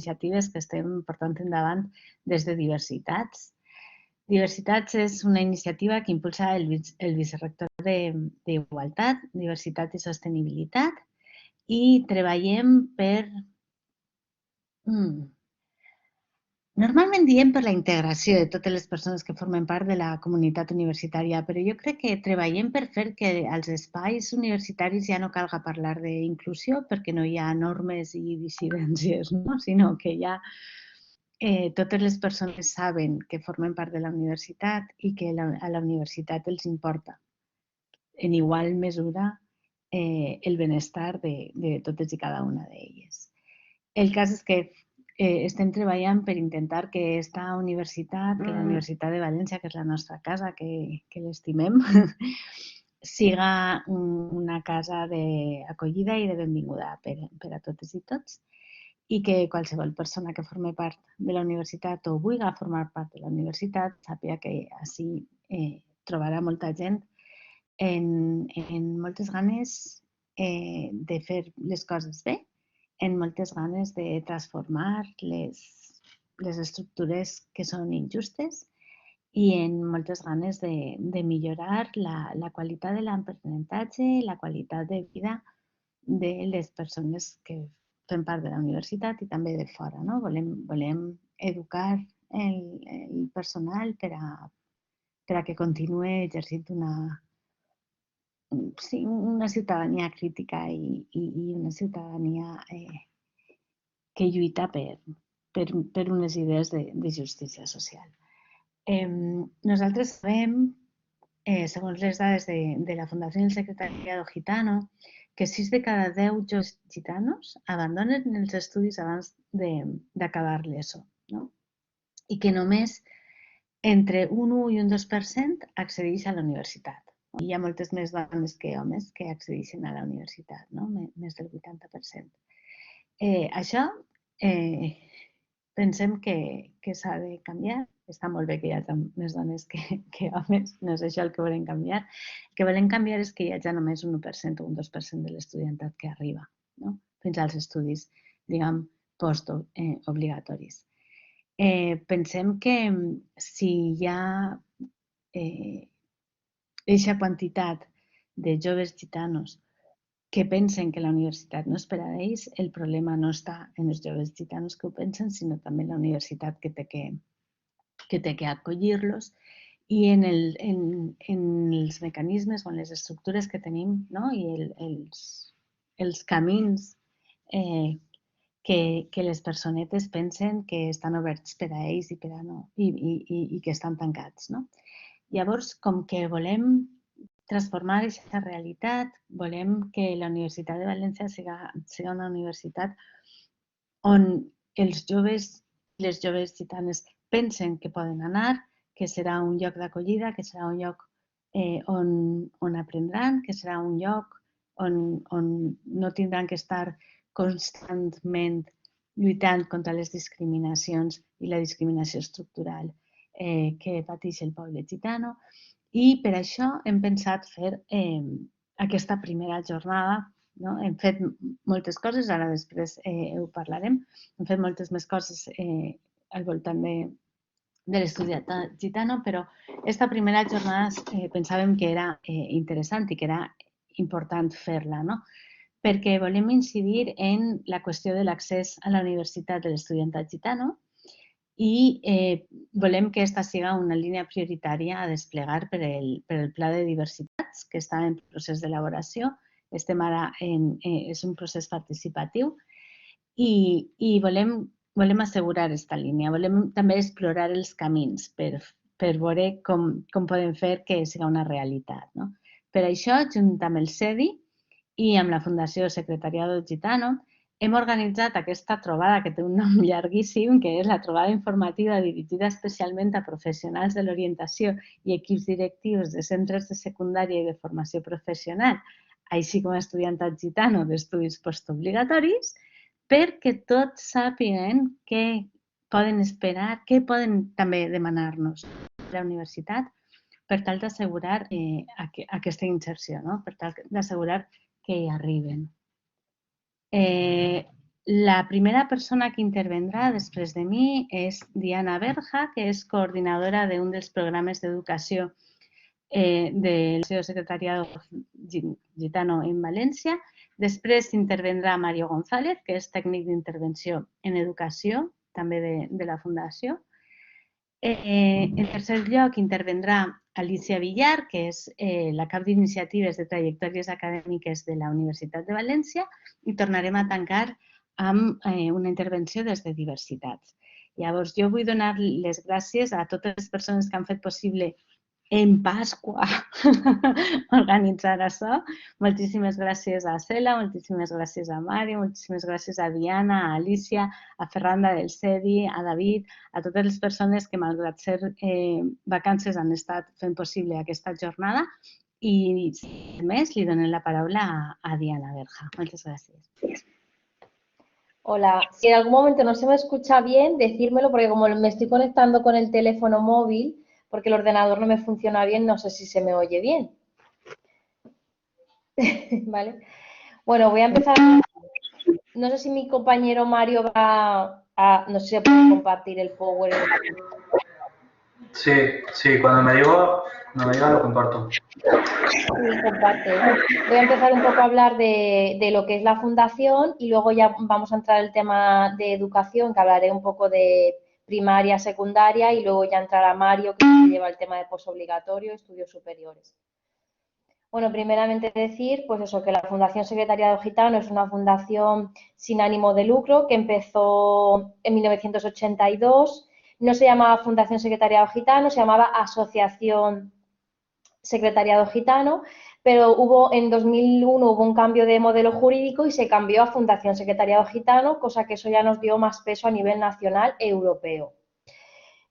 iniciatives que estem portant endavant des de Diversitats. Diversitats és una iniciativa que impulsa el Vicerrector d'Igualtat, Diversitat i Sostenibilitat i treballem per... Normalment diem per la integració de totes les persones que formen part de la comunitat universitària, però jo crec que treballem per fer que als espais universitaris ja no calga parlar d'inclusió perquè no hi ha normes i dissidències, no? Sinó que ja totes les persones saben que formen part de la universitat i que a la universitat els importa en igual mesura el benestar de totes i cada una d'elles. El cas és que estem treballant per intentar que aquesta universitat, que la Universitat de València, que és la nostra casa, que l'estimem, siga una casa d'acollida i de benvinguda per a totes i tots i que qualsevol persona que formi part de la universitat o vulgui formar part de la universitat sàpiga que així trobarà molta gent en moltes ganes de fer les coses bé, en moltes ganes de transformar les estructures que són injustes i en moltes ganes de millorar la qualitat de l'aprenentatge, la qualitat de vida de les persones que fem part de la universitat i també de fora. No? Volem educar el personal per a que continuï exercint una ciutadania crítica i una ciutadania que lluita per unes idees de justícia social. Nosaltres sabem, segons les dades de la Fundació del Secretariado Gitano, que 6 de cada 10 joves gitanos abandonen els estudis abans d'acabar l'ESO, no? I que només entre un 1 i un 2% accedeix a la universitat. Hi ha moltes més dones que homes que accedeixen a la universitat, no? Més del 80%. Això pensem que s'ha de canviar. Està molt bé que hi hagi més dones que homes, no és això el que volem canviar. El que volem canviar és que hi hagi només un 1% o un 2% de l'estudiantat que arriba, no? Fins als estudis, diguem, postobligatoris. Pensem que si hi ha eixa quantitat de joves gitanos que pensen que la universitat no és per a ells, el problema no està en els joves gitanos que ho pensen, sinó també en la universitat que té que acollir-los i en els mecanismes o en les estructures que tenim, no? I els camins que les personetes pensen que estan oberts per a ells i per a no, i que estan tancats, no? Llavors, com que volem transformar aquesta realitat, volem que la Universitat de València siga una universitat on els joves i les joves gitanes pensen que poden anar, que serà un lloc d'acollida, que serà un lloc on aprendran, que serà un lloc on no tindran que estar constantment lluitant contra les discriminacions i la discriminació estructural que pateix el poble gitano. I per això hem pensat fer aquesta primera jornada. No? Hem fet moltes coses, ara després ho parlarem. Hem fet moltes més coses al voltant de l'estudiantat gitano, però aquesta primera jornada pensàvem que era interessant i que era important fer-la, no? Perquè volem incidir en la qüestió de l'accés a la universitat de l'estudiantat gitano i volem que aquesta siga una línia prioritària a desplegar per el Pla de Diversitats, que està en procés d'elaboració. Estem ara és un procés participatiu i volem assegurar aquesta línia. Volem també explorar els camins per veure com podem fer que siga una realitat. No? Per això, junt amb el CEDI i amb la Fundació Secretariado Gitano, hem organitzat aquesta trobada que té un nom llarguíssim, que és la trobada informativa dirigida especialment a professionals de l'orientació i equips directius de centres de secundària i de formació professional, així com a estudiantat gitano d'estudis postobligatoris, perquè tots sàpiguen què poden esperar, què poden també demanar-nos a la universitat per tal d'assegurar aquesta inserció, no? Per tal d'assegurar que hi arriben. La primera persona que intervendrà després de mi és Diana Berja, que és coordinadora d'un dels programes d'educació del Secretariado Gitano en València. Després intervendrà Mario González, que és tècnic d'intervenció en educació, també de la Fundació. En tercer lloc intervendrà Alicia Villar, que és la cap d'iniciatives de trajectòries acadèmiques de la Universitat de València, i tornarem a tancar amb una intervenció des de diversitats. Llavors, jo vull donar les gràcies a totes les persones que han fet possible en Pasqua organitzar això. Moltíssimes gràcies a Cela, moltíssimes gràcies a Mario, moltíssimes gràcies a Diana, a Alicia, a Ferranda del CEDI, a David, a totes les persones que, malgrat ser vacances, han estat fent possible aquesta jornada. I, sin més, li dono la paraula a Diana Berja. Moltes gràcies. Hola, si en algún momento no se me escucha bien, decírmelo, porque como me estoy conectando con el teléfono móvil, porque el ordenador no me funciona bien, no sé si se me oye bien. ¿Vale? Bueno, voy a empezar. No sé si mi compañero Mario va a... No sé si puede compartir el PowerPoint. Sí, cuando me diga lo comparto. Sí, comparte. Voy a empezar un poco a hablar de lo que es la fundación y luego ya vamos a entrar en el tema de educación, que hablaré un poco de primaria, secundaria, y luego ya entrará Mario, que lleva el tema de posobligatorio y estudios superiores. Bueno, primeramente decir, pues eso, que la Fundación Secretariado Gitano es una fundación sin ánimo de lucro que empezó en 1982. No se llamaba Fundación Secretariado Gitano, se llamaba Asociación Secretariado Gitano, pero en 2001 hubo un cambio de modelo jurídico y se cambió a Fundación Secretariado Gitano, cosa que eso ya nos dio más peso a nivel nacional e europeo.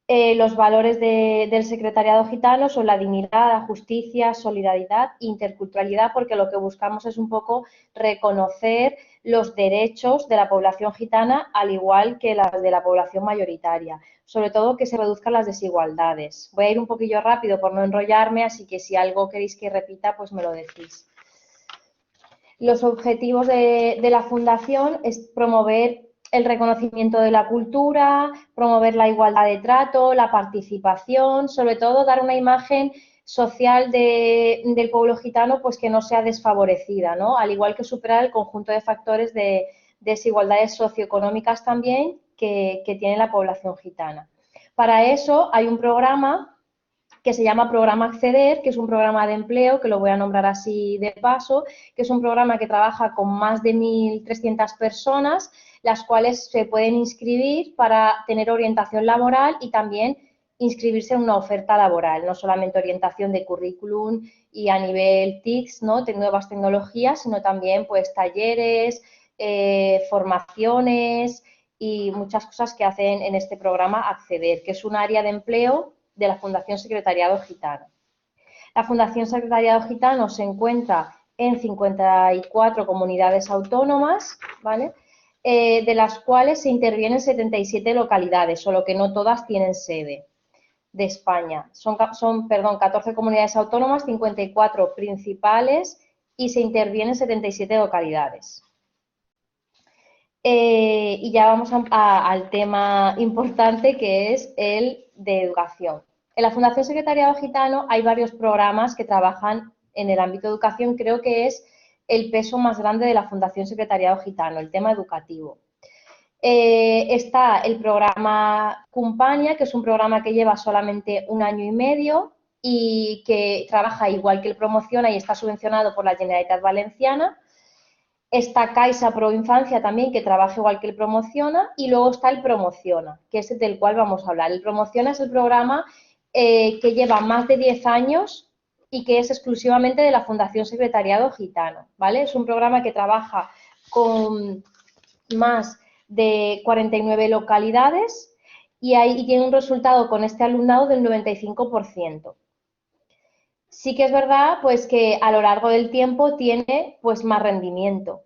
Los valores del secretariado gitano son la dignidad, la justicia, solidaridad e interculturalidad, porque lo que buscamos es un poco reconocer los derechos de la población gitana, al igual que las de la población mayoritaria. Sobre todo que se reduzcan las desigualdades. Voy a ir un poquillo rápido por no enrollarme, así que si algo queréis que repita, pues me lo decís. Los objetivos de la Fundación es promover el reconocimiento de la cultura, promover la igualdad de trato, la participación, sobre todo dar una imagen social del pueblo gitano pues que no sea desfavorecida, ¿no? Al igual que superar el conjunto de factores de desigualdades socioeconómicas también que tiene la población gitana. Para eso hay un programa que se llama Programa Acceder, que es un programa de empleo, que lo voy a nombrar así de paso, que es un programa que trabaja con más de 1.300 personas, las cuales se pueden inscribir para tener orientación laboral y también inscribirse en una oferta laboral, no solamente orientación de currículum y a nivel TICS, ¿no?, de nuevas tecnologías, sino también pues talleres, formaciones y muchas cosas que hacen en este programa Acceder, que es un área de empleo de la Fundación Secretariado Gitano. La Fundación Secretariado Gitano se encuentra en 54 comunidades autónomas, ¿vale?, de las cuales se intervienen 77 localidades, solo que no todas tienen sede de España. Son 14 comunidades autónomas, 54 principales y se intervienen 77 localidades. Y ya vamos al tema importante, que es el de educación. En la Fundación Secretariado Gitano hay varios programas que trabajan en el ámbito de educación. Creo que es el peso más grande de la Fundación Secretariado Gitano, el tema educativo. Está el programa Cumpania, que es un programa que lleva solamente 1 año y medio y que trabaja igual que el Promociona y está subvencionado por la Generalitat Valenciana. Está Caixa Pro Infancia también, que trabaja igual que el Promociona, y luego está el Promociona, que es del cual vamos a hablar. El Promociona es el programa que lleva más de 10 años y que es exclusivamente de la Fundación Secretariado Gitano, ¿vale? Es un programa que trabaja con más de 49 localidades y tiene un resultado con este alumnado del 95%. Sí que es verdad pues que a lo largo del tiempo tiene pues más rendimiento.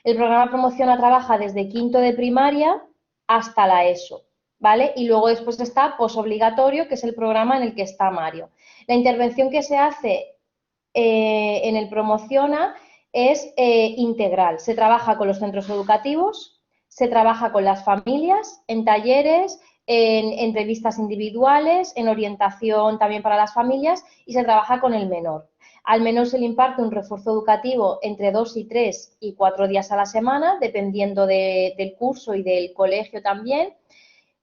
El programa Promociona trabaja desde quinto de primaria hasta la ESO, ¿vale? Y luego después está posobligatorio, que es el programa en el que está Mario. La intervención que se hace en el Promociona es integral. Se trabaja con los centros educativos, se trabaja con las familias en talleres, en entrevistas individuales, en orientación también para las familias y se trabaja con el menor. Al menor se le imparte un refuerzo educativo entre 2 y 3 y 4 días a la semana, dependiendo del curso y del colegio también.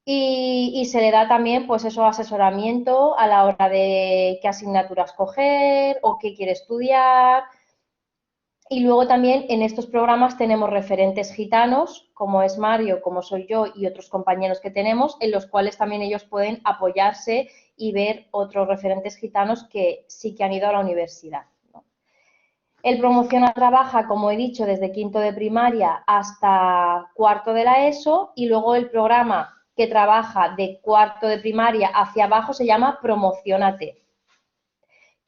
Y se le da también, pues eso, asesoramiento a la hora de qué asignaturas coger o qué quiere estudiar. Y luego también en estos programas tenemos referentes gitanos, como es Mario, como soy yo y otros compañeros que tenemos, en los cuales también ellos pueden apoyarse y ver otros referentes gitanos que sí que han ido a la universidad, ¿no? El Promociona trabaja, como he dicho, desde quinto de primaria hasta cuarto de la ESO y luego el programa que trabaja de cuarto de primaria hacia abajo se llama Promocionate,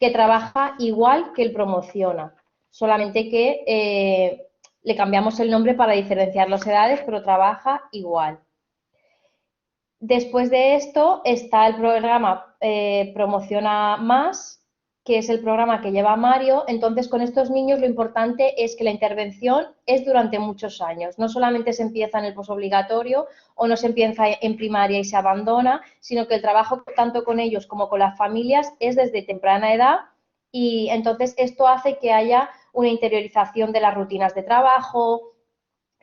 que trabaja igual que el Promociona, solamente que le cambiamos el nombre para diferenciar las edades, pero trabaja igual. Después de esto está el programa Promociona Más, que es el programa que lleva Mario. Entonces, con estos niños lo importante es que la intervención es durante muchos años. No solamente se empieza en el posobligatorio o no se empieza en primaria y se abandona, sino que el trabajo tanto con ellos como con las familias es desde temprana edad y entonces esto hace que haya una interiorización de las rutinas de trabajo,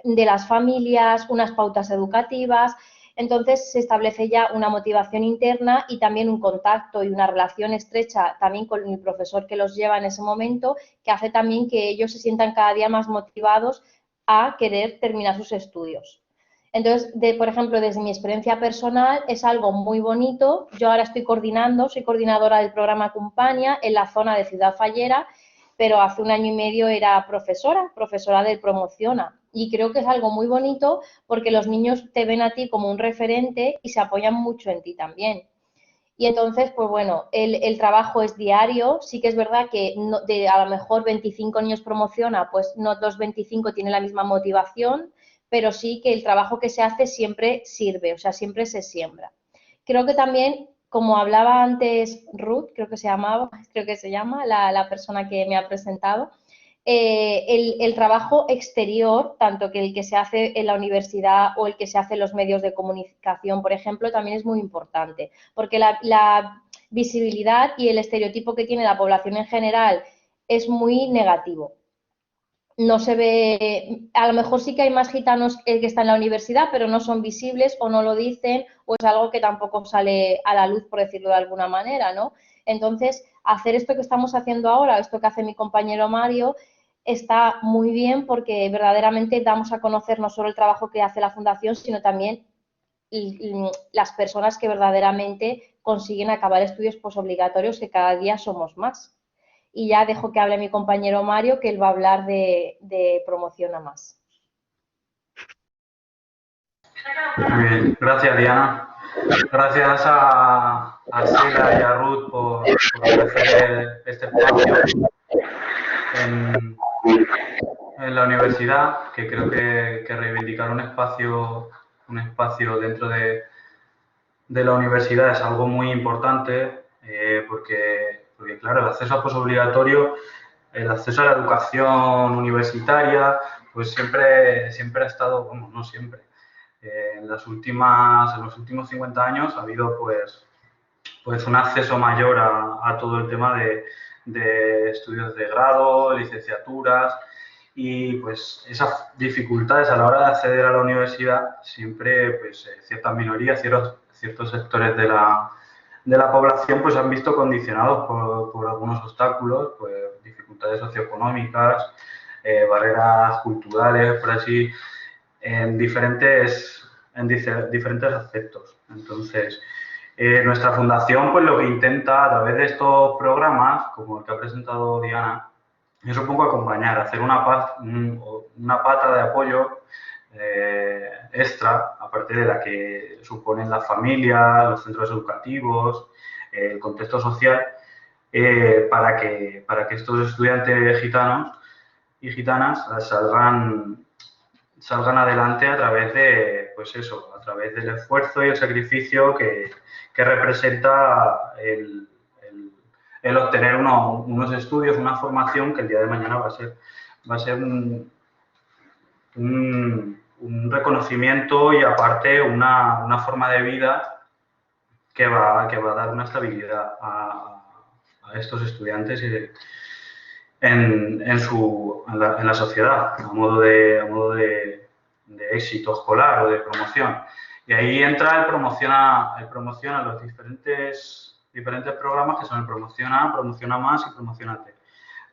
de las familias, unas pautas educativas. Entonces se establece ya una motivación interna y también un contacto y una relación estrecha también con el profesor que los lleva en ese momento, que hace también que ellos se sientan cada día más motivados a querer terminar sus estudios. Entonces, por ejemplo, desde mi experiencia personal es algo muy bonito. Yo ahora estoy coordinando, soy coordinadora del programa Acompaña en la zona de Ciudad Fallera, pero hace 1 año y medio era profesora del Promociona. Y creo que es algo muy bonito porque los niños te ven a ti como un referente y se apoyan mucho en ti también. Y entonces, pues bueno, el trabajo es diario. Sí que es verdad que no, a lo mejor 25 niños Promociona, pues no los 25 tienen la misma motivación, pero sí que el trabajo que se hace siempre sirve, o sea, siempre se siembra. Creo que también, como hablaba antes Ruth, creo que se llama la persona que me ha presentado, el trabajo exterior, tanto que el que se hace en la universidad o el que se hace en los medios de comunicación, por ejemplo, también es muy importante, porque la visibilidad y el estereotipo que tiene la población en general es muy negativo. No se ve, a lo mejor sí que hay más gitanos que están en la universidad, pero no son visibles o no lo dicen o es algo que tampoco sale a la luz, por decirlo de alguna manera, ¿no? Entonces, hacer esto que estamos haciendo ahora, esto que hace mi compañero Mario, está muy bien porque verdaderamente damos a conocer no solo el trabajo que hace la Fundación, sino también las personas que verdaderamente consiguen acabar estudios posobligatorios, que cada día somos más. Y ya dejo que hable mi compañero Mario, que él va a hablar de Promociona Más. Muy bien, gracias Diana. Gracias a Sheila y a Ruth por ofrecer este espacio en la universidad, que creo que reivindicar un espacio dentro de la universidad es algo muy importante, porque claro, el acceso a posobligatorio, el acceso a la educación universitaria, pues siempre ha estado, bueno, no siempre, en los últimos 50 años ha habido pues un acceso mayor a todo el tema de estudios de grado, licenciaturas, y pues esas dificultades a la hora de acceder a la universidad siempre pues ciertas minorías, ciertos sectores de la población pues han visto condicionados por algunos obstáculos, pues dificultades socioeconómicas, barreras culturales, por así, en diferentes aspectos. Entonces, nuestra fundación pues lo que intenta a través de estos programas, como el que ha presentado Diana, es un poco acompañar, hacer una pata de apoyo extra, aparte de la que suponen las familias, los centros educativos, el contexto social, para que estos estudiantes gitanos y gitanas salgan adelante a través de, pues eso, a través del esfuerzo y el sacrificio que representa el obtener unos estudios, una formación que el día de mañana va a ser un reconocimiento y aparte una forma de vida que va a dar una estabilidad a estos estudiantes en la sociedad, a modo de éxito escolar o de promoción. Y ahí entra el promoción a los diferentes programas que son el Promoción A, Promoción A Más y Promoción A T.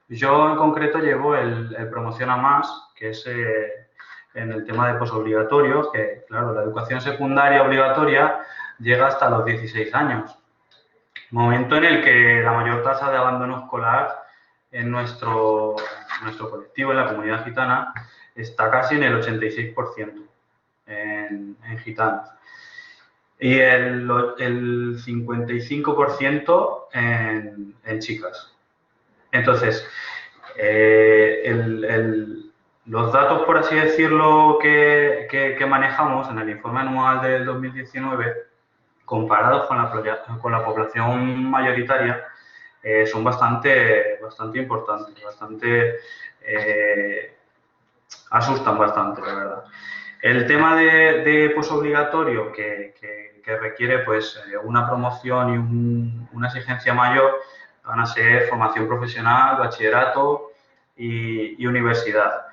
Yo en concreto llevo el Promoción A Más, que es en el tema de posobligatorios, que claro, la educación secundaria obligatoria llega hasta los 16 años, momento en el que la mayor tasa de abandono escolar en nuestro colectivo, en la comunidad gitana, está casi en el 86% en gitanos. Y el 55% en chicas. Entonces, los datos, por así decirlo, que manejamos en el informe anual del 2019, comparados con la población mayoritaria, son bastante importantes, asustan bastante, la verdad. El tema de posobligatorio que requiere pues una promoción y una exigencia mayor van a ser formación profesional, bachillerato y universidad.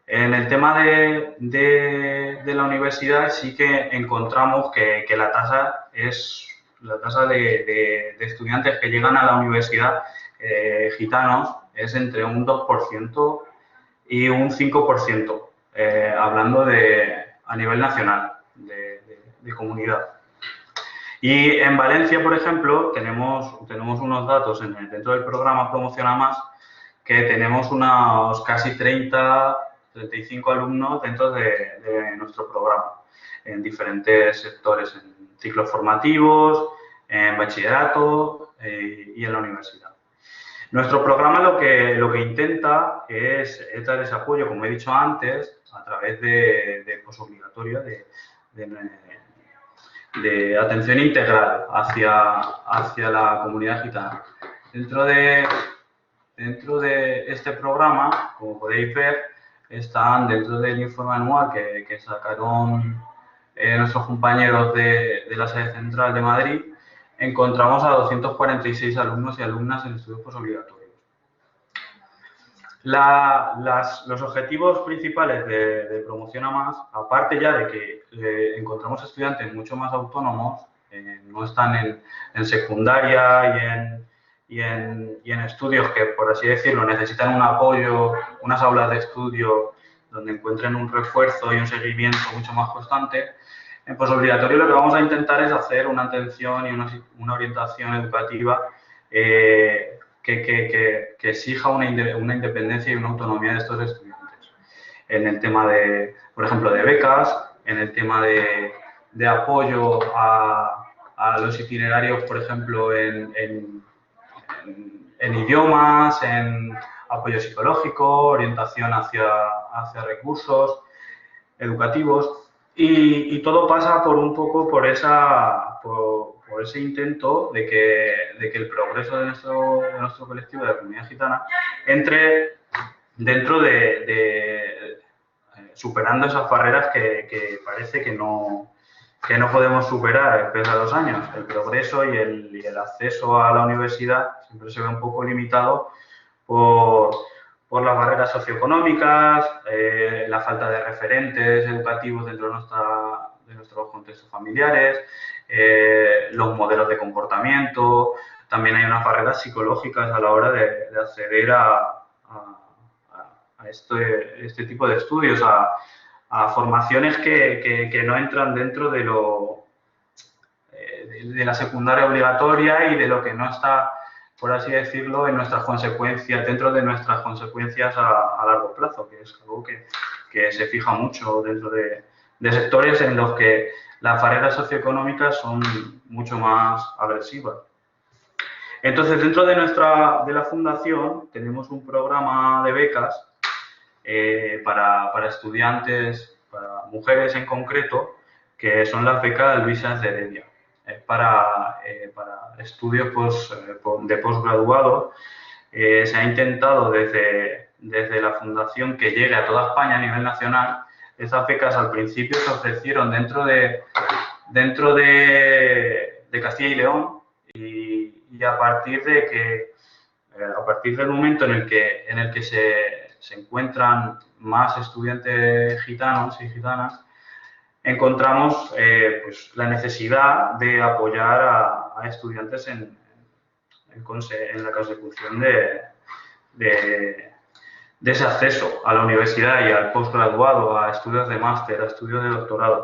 En el tema de la universidad sí que encontramos que la tasa de estudiantes que llegan a la universidad gitanos es entre un 2% y un 5%, hablando a nivel nacional, de comunidad. Y en Valencia, por ejemplo, tenemos unos datos dentro del programa Promociona Más, que tenemos unos casi 35 alumnos dentro de nuestro programa, en diferentes sectores, en ciclos formativos, en bachillerato y en la universidad. Nuestro programa lo que intenta es dar ese apoyo, como he dicho antes, a través de posobligatorio, de atención integral hacia la comunidad gitana. Dentro de este programa, como podéis ver, están dentro del informe anual que sacaron nuestros compañeros de la sede central de Madrid, encontramos a 246 alumnos y alumnas en estudios posobligatorios. Los objetivos principales de Promoción A Más, aparte ya de que encontramos estudiantes mucho más autónomos, no están en secundaria y en estudios que, por así decirlo, necesitan un apoyo, unas aulas de estudio donde encuentren un refuerzo y un seguimiento mucho más constante. En posobligatorio lo que vamos a intentar es hacer una atención y una orientación educativa que exija una independencia y una autonomía de estos estudiantes. En el tema por ejemplo, de becas, en el tema de apoyo a los itinerarios, por ejemplo, en idiomas, en apoyo psicológico, orientación hacia recursos educativos. Y todo pasa por ese intento de que el progreso de nuestro colectivo, de la comunidad gitana, entre dentro superando esas barreras que parece que no podemos superar pese a los años. El progreso y el acceso a la universidad siempre se ve un poco limitado por las barreras socioeconómicas, la falta de referentes educativos dentro de nuestros contextos familiares, los modelos de comportamiento. También hay unas barreras psicológicas a la hora de acceder a este tipo de estudios, a formaciones que no entran dentro de la secundaria obligatoria y de lo que no está, por así decirlo, dentro de nuestras consecuencias a largo plazo, que es algo que se fija mucho dentro de sectores en los que las barreras socioeconómicas son mucho más agresivas. Entonces, dentro de la fundación tenemos un programa de becas para estudiantes, para mujeres en concreto, que son las becas Luisas de Heredia. Para estudios de posgraduado. Se ha intentado desde la fundación que llegue a toda España a nivel nacional. esas becas al principio se ofrecieron dentro de Castilla y León y a partir del momento en el que se encuentran más estudiantes gitanos y gitanas, encontramos pues, la necesidad de apoyar a estudiantes en la consecución de ese acceso a la universidad y al postgraduado, a estudios de máster, a estudios de doctorado,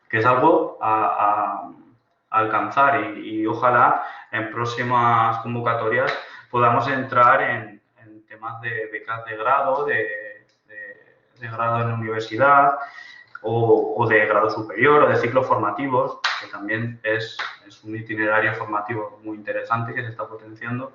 que es algo a alcanzar y ojalá en próximas convocatorias podamos entrar en temas de becas de grado, de grado en la universidad o de grado superior o de ciclos formativos, que también es un itinerario formativo muy interesante que se está potenciando.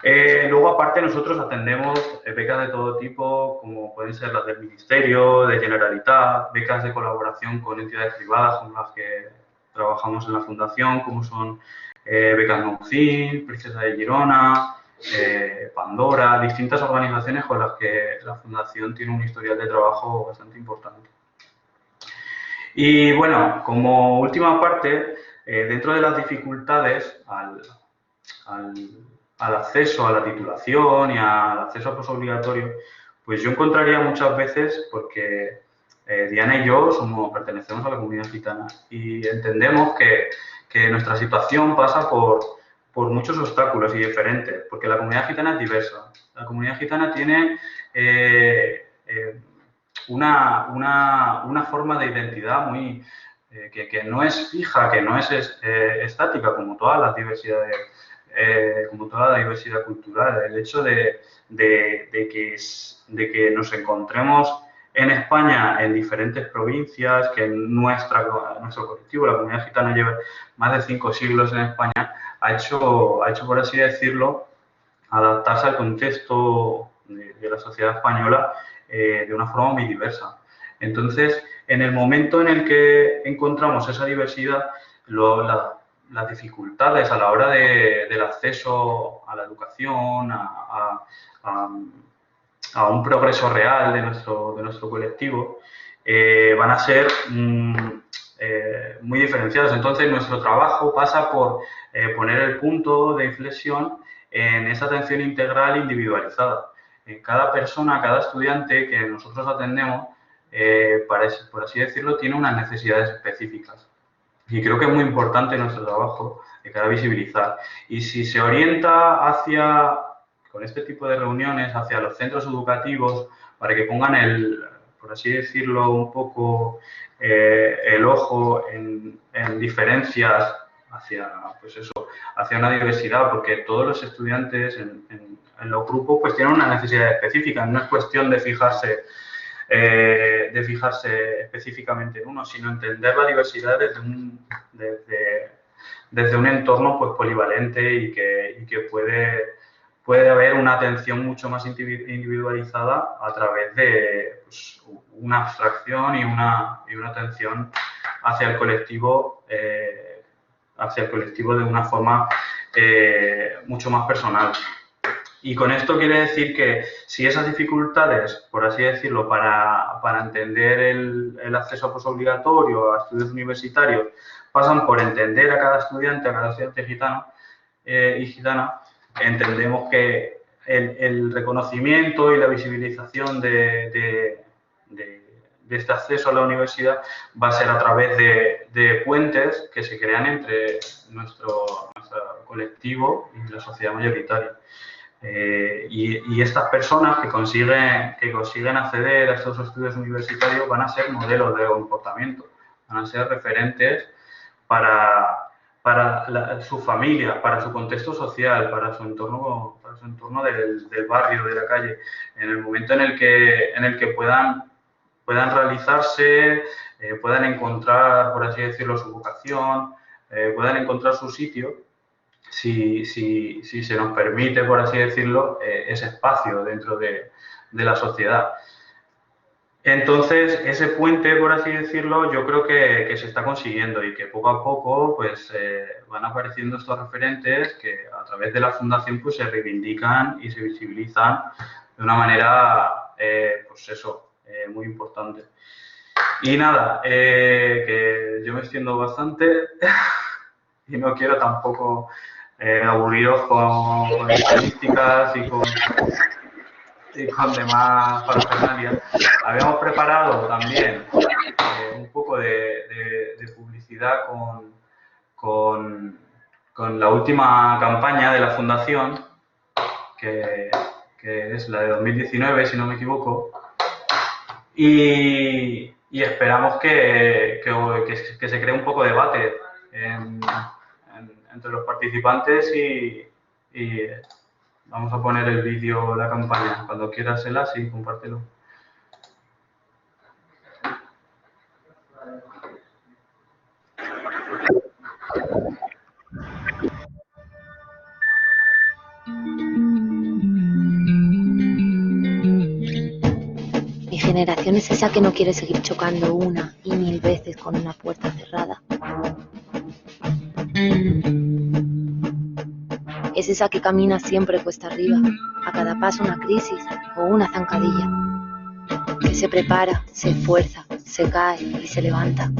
Luego, aparte, nosotros atendemos becas de todo tipo, como pueden ser las del Ministerio, de Generalitat, becas de colaboración con entidades privadas como las que trabajamos en la Fundación, como son becas Noucin, Princesa de Girona, Pandora, distintas organizaciones con las que la Fundación tiene un historial de trabajo bastante importante. Y bueno, como última parte, dentro de las dificultades al acceso a la titulación y al acceso al posobligatorio, pues yo encontraría muchas veces, porque Diana y yo pertenecemos a la comunidad gitana y entendemos que nuestra situación pasa por muchos obstáculos y diferentes, porque la comunidad gitana es diversa. La comunidad gitana tiene una forma de identidad muy que no es fija, que no es estática, como todas las diversidades, como toda la diversidad cultural. El hecho de que nos encontremos en España, en diferentes provincias, que nuestro colectivo, la comunidad gitana, lleva más de 5 siglos en España, ha hecho, por así decirlo, adaptarse al contexto de la sociedad española de una forma muy diversa. Entonces, en el momento en el que encontramos esa diversidad, las dificultades a la hora del acceso a la educación, a un progreso real de nuestro colectivo, van a ser muy diferenciados. Entonces, nuestro trabajo pasa por poner el punto de inflexión en esa atención integral individualizada. Cada persona, cada estudiante que nosotros atendemos, por así decirlo, tiene unas necesidades específicas. Y creo que es muy importante nuestro trabajo de cara a visibilizar. Y si se orienta con este tipo de reuniones, hacia los centros educativos, para que pongan por así decirlo, un poco el ojo en diferencias hacia una diversidad, porque todos los estudiantes en los grupos pues tienen una necesidad específica. No es cuestión de fijarse específicamente en uno, sino entender la diversidad desde un entorno pues polivalente y que puede haber una atención mucho más individualizada a través de pues, una abstracción y una atención hacia el colectivo de una forma mucho más personal. Y con esto quiere decir que si esas dificultades, por así decirlo, para entender el acceso a posobligatorio, a estudios universitarios, pasan por entender a cada estudiante gitano y gitana, entendemos que el reconocimiento y la visibilización de este acceso a la universidad va a ser a través de puentes que se crean entre nuestro colectivo y la sociedad mayoritaria. Y estas personas que consiguen acceder a estos estudios universitarios van a ser modelos de comportamiento, van a ser referentes para su familia, para su contexto social, para su entorno del barrio, de la calle. En el momento en el que puedan realizarse, puedan encontrar, por así decirlo, su vocación, puedan encontrar su sitio, si se nos permite, por así decirlo, ese espacio dentro de la sociedad. Entonces, ese puente, por así decirlo, yo creo que se está consiguiendo y que poco a poco pues, van apareciendo estos referentes que a través de la Fundación pues, se reivindican y se visibilizan de una manera, pues eso, muy importante. Y nada, que yo me extiendo bastante y no quiero tampoco aburriros con estadísticas y con demás parafernalia. Habíamos preparado también un poco de publicidad con la última campaña de la Fundación, que es la de 2019, si no me equivoco, y esperamos que se cree un poco de debate entre los participantes y vamos a poner el vídeo, la campaña. Cuando quieras, Ela, sí, compártelo. Mi generación es esa que no quiere seguir chocando una y mil veces con una puerta cerrada. Es esa que camina siempre cuesta arriba, a cada paso una crisis o una zancadilla. Que se prepara, se esfuerza, se cae y se levanta.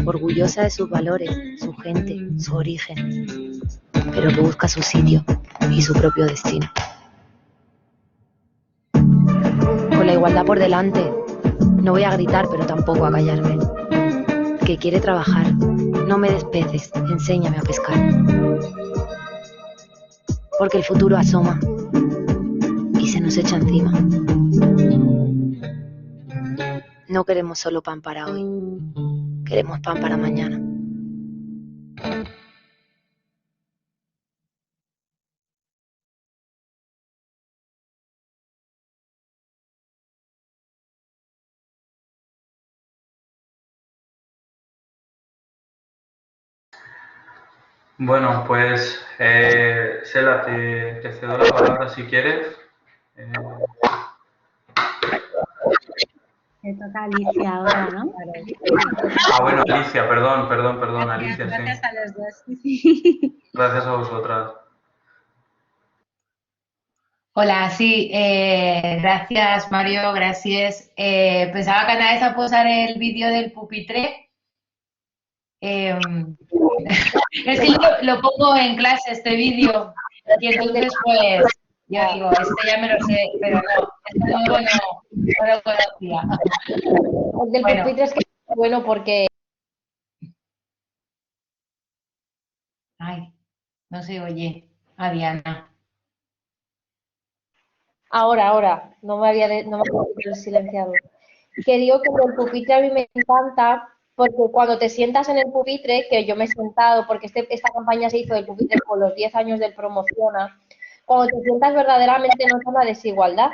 Orgullosa de sus valores, su gente, su origen, pero que busca su sitio y su propio destino. Con la igualdad por delante, no voy a gritar, pero tampoco a callarme. Que quiere trabajar, no me des peces, enséñame a pescar. Porque el futuro asoma y se nos echa encima. No queremos solo pan para hoy, queremos pan para mañana. Bueno, pues, Sela, te cedo la palabra si quieres. Te toca a Alicia ahora, ¿no? Bueno, Alicia, perdón, Alicia, gracias sí. a los dos. Gracias a vosotras. Hola, sí, gracias Mario, gracias. Pensaba que anabas a posar el vídeo del pupitre. Es que yo lo pongo en clase este vídeo y entonces pues yo digo, este ya me lo sé, pero no, este nuevo no lo conocía. El del pupitre es que es bueno porque... Ay, no se oye a Diana. Ahora, no me había silenciado. Que digo que el pupitre a mí me encanta porque cuando te sientas en el pupitre, que yo me he sentado, porque esta campaña se hizo del pupitre con los 10 años del Promociona, cuando te sientas verdaderamente notas la desigualdad,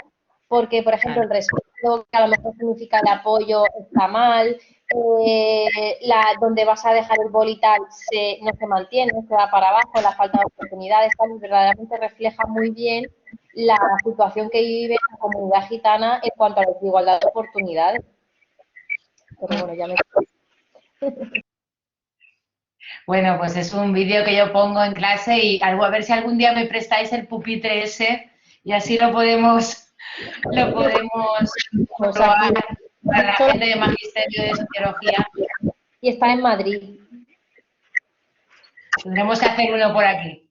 porque, por ejemplo, el respeto, que a lo mejor significa el apoyo, está mal, donde vas a dejar el boli tal no se mantiene, se va para abajo, la falta de oportunidades, tal, verdaderamente refleja muy bien la situación que vive la comunidad gitana en cuanto a la desigualdad de oportunidades. Pero bueno, ya me... Bueno, pues es un vídeo que yo pongo en clase y a ver si algún día me prestáis el pupitre ese y así lo podemos probar para la gente de Magisterio de Sociología. Y está en Madrid. Tendremos que hacer uno por aquí.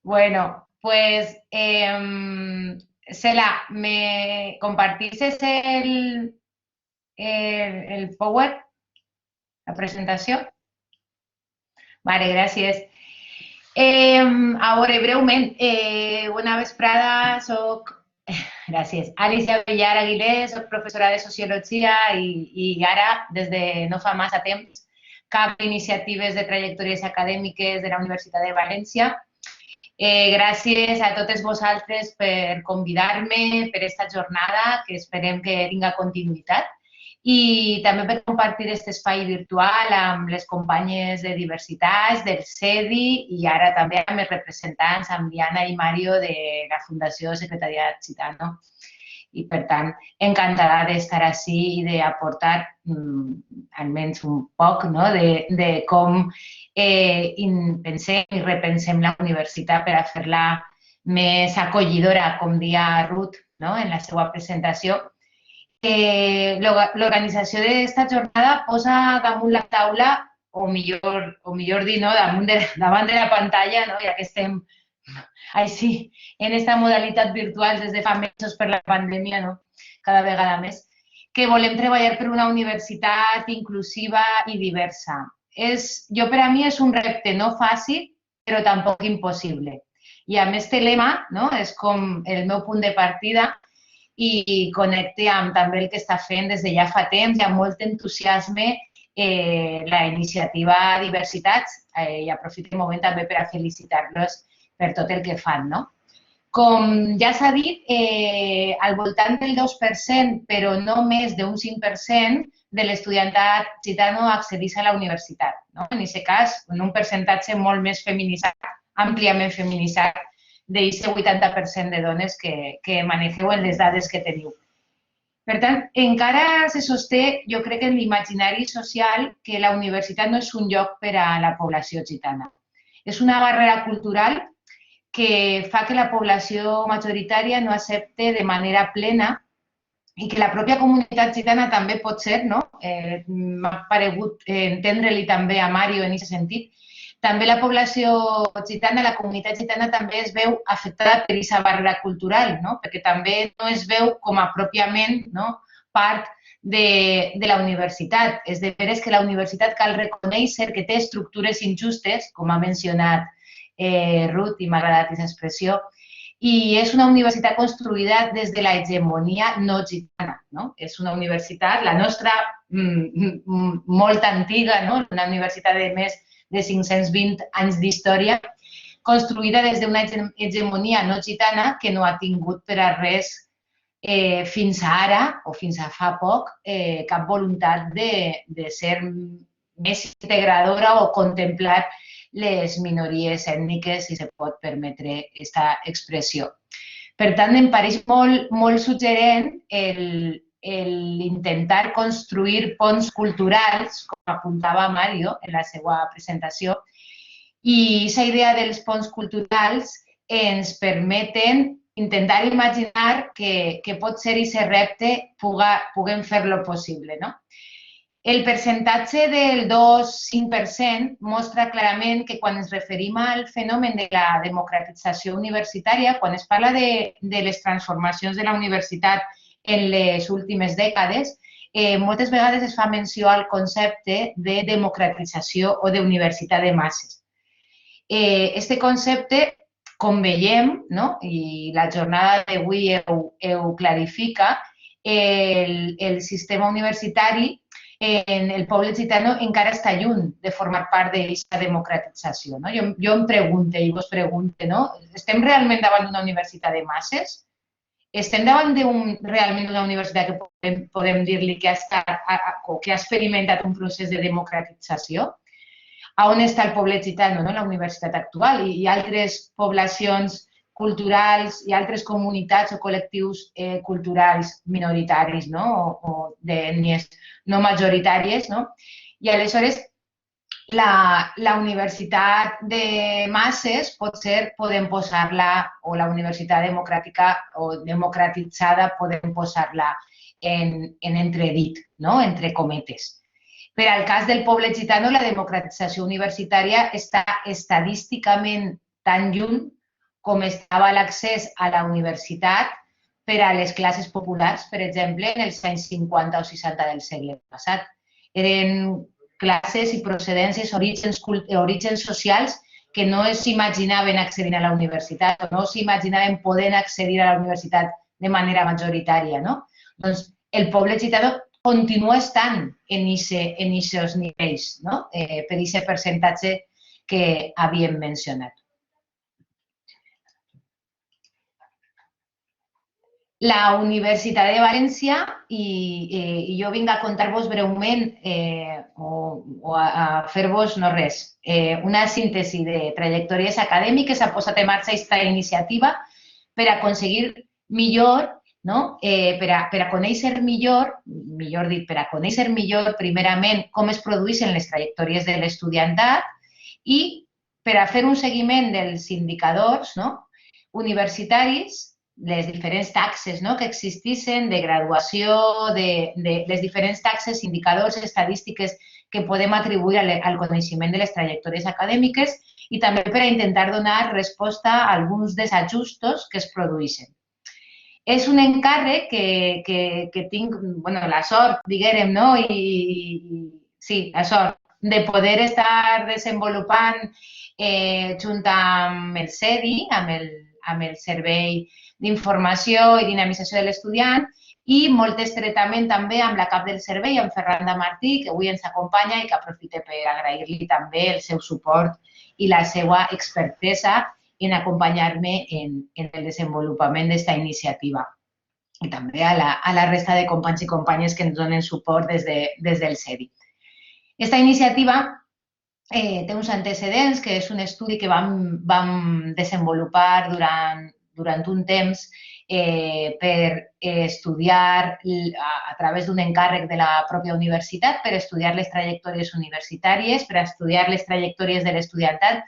Bueno, pues, Sela, ¿me compartís el Power? La presentación? Vale, gràcies. A veure, breument, una vesprada, gràcies, Alicia Villar Aguilé, soc professora de Sociologia i ara, des de no fa massa temps, cap iniciatives de trajectòries acadèmiques de la Universitat de València. Gràcies a totes vosaltres per convidar-me per aquesta jornada, que esperem que tinga continuïtat, i també per compartir aquest espai virtual amb les companyes de diversitats, del CEDI i ara també amb els representants, amb Diana i Mario de la Fundació Secretariat Gitano. i, per tant, encantada d'estar ací i d'aportar almenys un poc de com pensem i repensem la universitat per a fer-la més acollidora, com deia Ruth en la seva presentació. L'organització d'aquesta jornada posa damunt la taula, o millor dir, davant de la pantalla, ja que estem així en aquesta modalitat virtual des de fa mesos per la pandèmia, cada vegada més, que volem treballar per una universitat inclusiva i diversa. Per a mi és un repte no fàcil, però tampoc impossible. I a més, el lema és com el meu punt de partida i connecte amb també el que està fent des de ja fa temps i amb molt entusiasme la iniciativa Diversitats, i aprofito el moment també per a felicitar-los per tot el que fan. Com ja s'ha dit, al voltant del 2%, però no més d'un 5%, de l'estudiantat gitano accedeix a la universitat. En aquest cas, en un percentatge molt més feminitzat, àmpliament feminitzat, d'aquest 80% de dones que manegeu en les dades que teniu. Per tant, encara se sosté, jo crec, en l'imaginari social que la universitat no és un lloc per a la població gitana. És una barrera cultural que fa que la població majoritària no accepte de manera plena i que la pròpia comunitat gitana també pot ser, m'ha paregut entendre-li també a Mario en aquest sentit, també la població gitana, la comunitat gitana també es veu afectada per aquesta barrera cultural, perquè també no es veu com a pròpiament part de la universitat. És de veres que la universitat cal reconèixer que té estructures injustes, com ha mencionat Ruth, i m'ha agradat aquesta expressió, i és una universitat construïda des de l'hegemonia no gitana. És una universitat, la nostra, molt antiga, una universitat de més de 520 anys d'història, construïda des d'una hegemonia no gitana que no ha tingut per a res fins ara, o fins a fa poc, cap voluntat de ser més integradora o contemplar les minories ètniques, si se pot permetre aquesta expressió. Per tant, em pareix molt suggerent l'intentar construir ponts culturals, com apuntava Mario en la seva presentació, i aquesta idea dels ponts culturals ens permeten intentar imaginar que pot ser aquest repte, puguem fer-lo possible. El percentatge del 2-5% mostra clarament que quan ens referim al fenomen de la democratització universitària, quan es parla de les transformacions de la universitat en les últimes dècades, moltes vegades es fa menció al concepte de democratització o d'universitat de masses. Aquest concepte, com veiem, i la jornada d'avui ho clarifica, el sistema universitari en el poble gitano encara està lluny de formar part d'aquesta democratització. Jo em pregunto i vos pregunto, estem realment davant d'una universitat de masses? Estem davant realment d'una universitat que podem dir-li que ha experimentat un procés de democratització? On està el poble gitano, la universitat actual, i altres poblacions culturals i altres comunitats o col·lectius culturals minoritaris o d'ètnies no majoritàries. I aleshores la universitat de masses potser podem posar-la, o la universitat democràtica o democratitzada podem posar-la en entredit, entre cometes. Per al cas del poble gitano, la democratització universitària està estadísticament tan lluny com estava l'accés a la universitat per a les classes populars, per exemple, en els anys 50 o 60 del segle passat. Eren classes i procedències, orígens socials que no s'imaginaven accedint a la universitat o no s'imaginaven podent accedir a la universitat de manera majoritària. Doncs el poble gitano continua estant en aquests nivells, per aquest percentatge que havíem mencionat. La Universitat de València, i jo vinc a contar-vos breument o a fer-vos no res, una síntesi de trajectòries acadèmiques, ha posat en marxa aquesta iniciativa per aconseguir millor no? Per a conèixer millor dit, per a conèixer millor, primerament, com es produeixen les trajectòries de l'estudiantat i per a fer un seguiment dels indicadors, no?, universitaris, les diferents taxes, no?, que existeixen de graduació, de les diferents taxes, indicadors, estadístiques que podem atribuir al coneixement de les trajectòries acadèmiques i també per a intentar donar resposta a alguns desajustos que es produeixen. És un encàrrec que tinc la sort, diguem, no? Sí, la sort de poder estar desenvolupant junt amb el CEDI, amb el Servei d'Informació i Dinamització de l'Estudiant, i molt estretament també amb la cap del servei, amb Ferranda Martí, que avui ens acompanya i que aprofite per agrair-li també el seu suport i la seva expertesa en acompanyar-me en el desenvolupament d'aquesta iniciativa. I també a la resta de companys i companyes que ens donen suport des del CEDI. Aquesta iniciativa té uns antecedents, que és un estudi que vam desenvolupar durant un temps per estudiar a través d'un encàrrec de la pròpia universitat, per estudiar les trajectòries universitàries, per estudiar les trajectòries de l'estudiantat,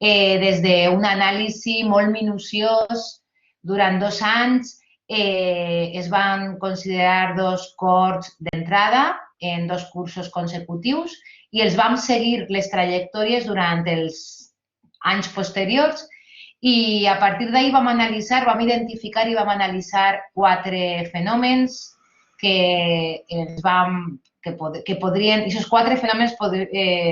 des d'un anàlisi molt minuciós durant 2 anys. Es van considerar 2 cohorts d'entrada en 2 cursos consecutius i els vam seguir les trajectòries durant els anys posteriors i a partir d'ahir vam identificar i vam analitzar 4 fenòmens que podrien, aquests 4 fenòmens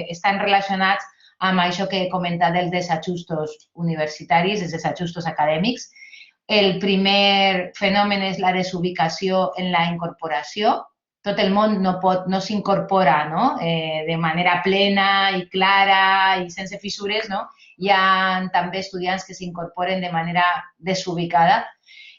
estan relacionats amb això que he comentat dels desajustos universitaris, els desajustos acadèmics. El primer fenomen és la desubicació en la incorporació. Tot el món no s'incorpora de manera plena i clara i sense fissures. Hi ha també estudiants que s'incorporen de manera desubicada.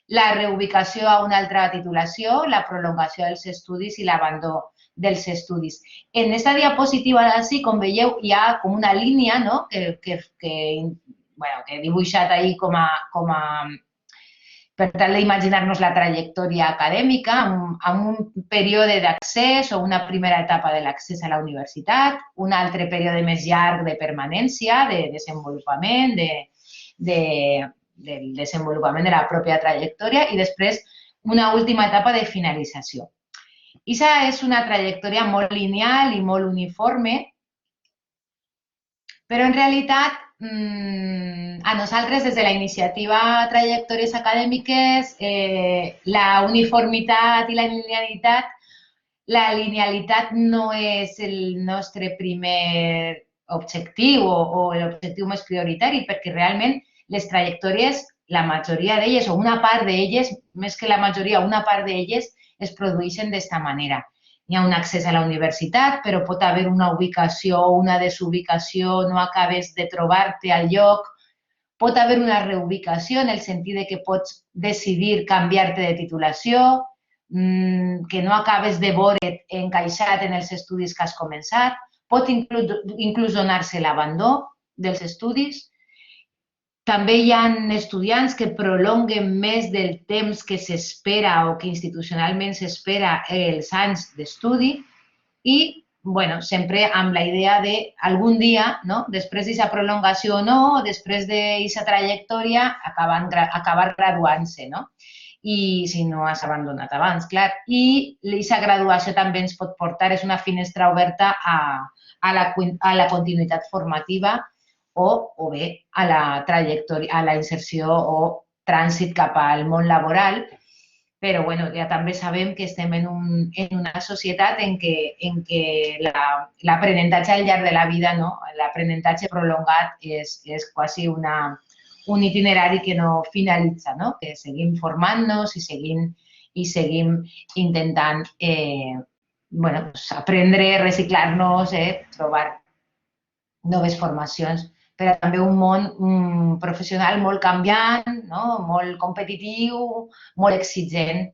La reubicació a una altra titulació, la prolongació dels estudis i l'abandó dels estudis. En aquesta diapositiva d'ací, com veieu, hi ha com una línia que he dibuixat ahir com a per tal d'imaginar-nos la trajectòria acadèmica amb un període d'accés o una primera etapa de l'accés a la universitat, un altre període més llarg de permanència, de desenvolupament, del desenvolupament de la pròpia trajectòria i després una última etapa de finalització. Aquesta és una trajectòria molt lineal i molt uniforme, però en realitat a nosaltres, des de la iniciativa Trajectòries Acadèmiques, la uniformitat i la linealitat no és el nostre primer objectiu o l'objectiu més prioritari, perquè realment les trajectòries, la majoria d'elles, o una part d'elles, més que la majoria, una part d'elles es produeixen d'aquesta manera. Hi ha un accés a la universitat, però pot haver una ubicació o una desubicació, no acabes de trobar-te al lloc. Pot haver una reubicació en el sentit que pots decidir canviar-te de titulació, que no acabes de veure't encaixat en els estudis que has començat. Pot inclús donar-se l'abandó dels estudis. També hi ha estudiants que prolonguen més del temps que s'espera o que institucionalment s'espera els anys d'estudi i, sempre amb la idea d'algun dia, després d'aquesta prolongació o no, després d'aquesta trajectòria, acabar graduant-se, i si no has abandonat abans, clar. I aquesta graduació també ens pot portar, és una finestra oberta a la continuïtat formativa o bé a la trajectòria, a la inserció o trànsit cap al món laboral, però ja també sabem que estem en una societat en què l'aprenentatge al llarg de la vida, l'aprenentatge prolongat és quasi un itinerari que no finalitza, que seguim formant-nos i seguim intentant aprendre, reciclar-nos, trobar noves formacions, però també un món professional molt canviant, molt competitiu, molt exigent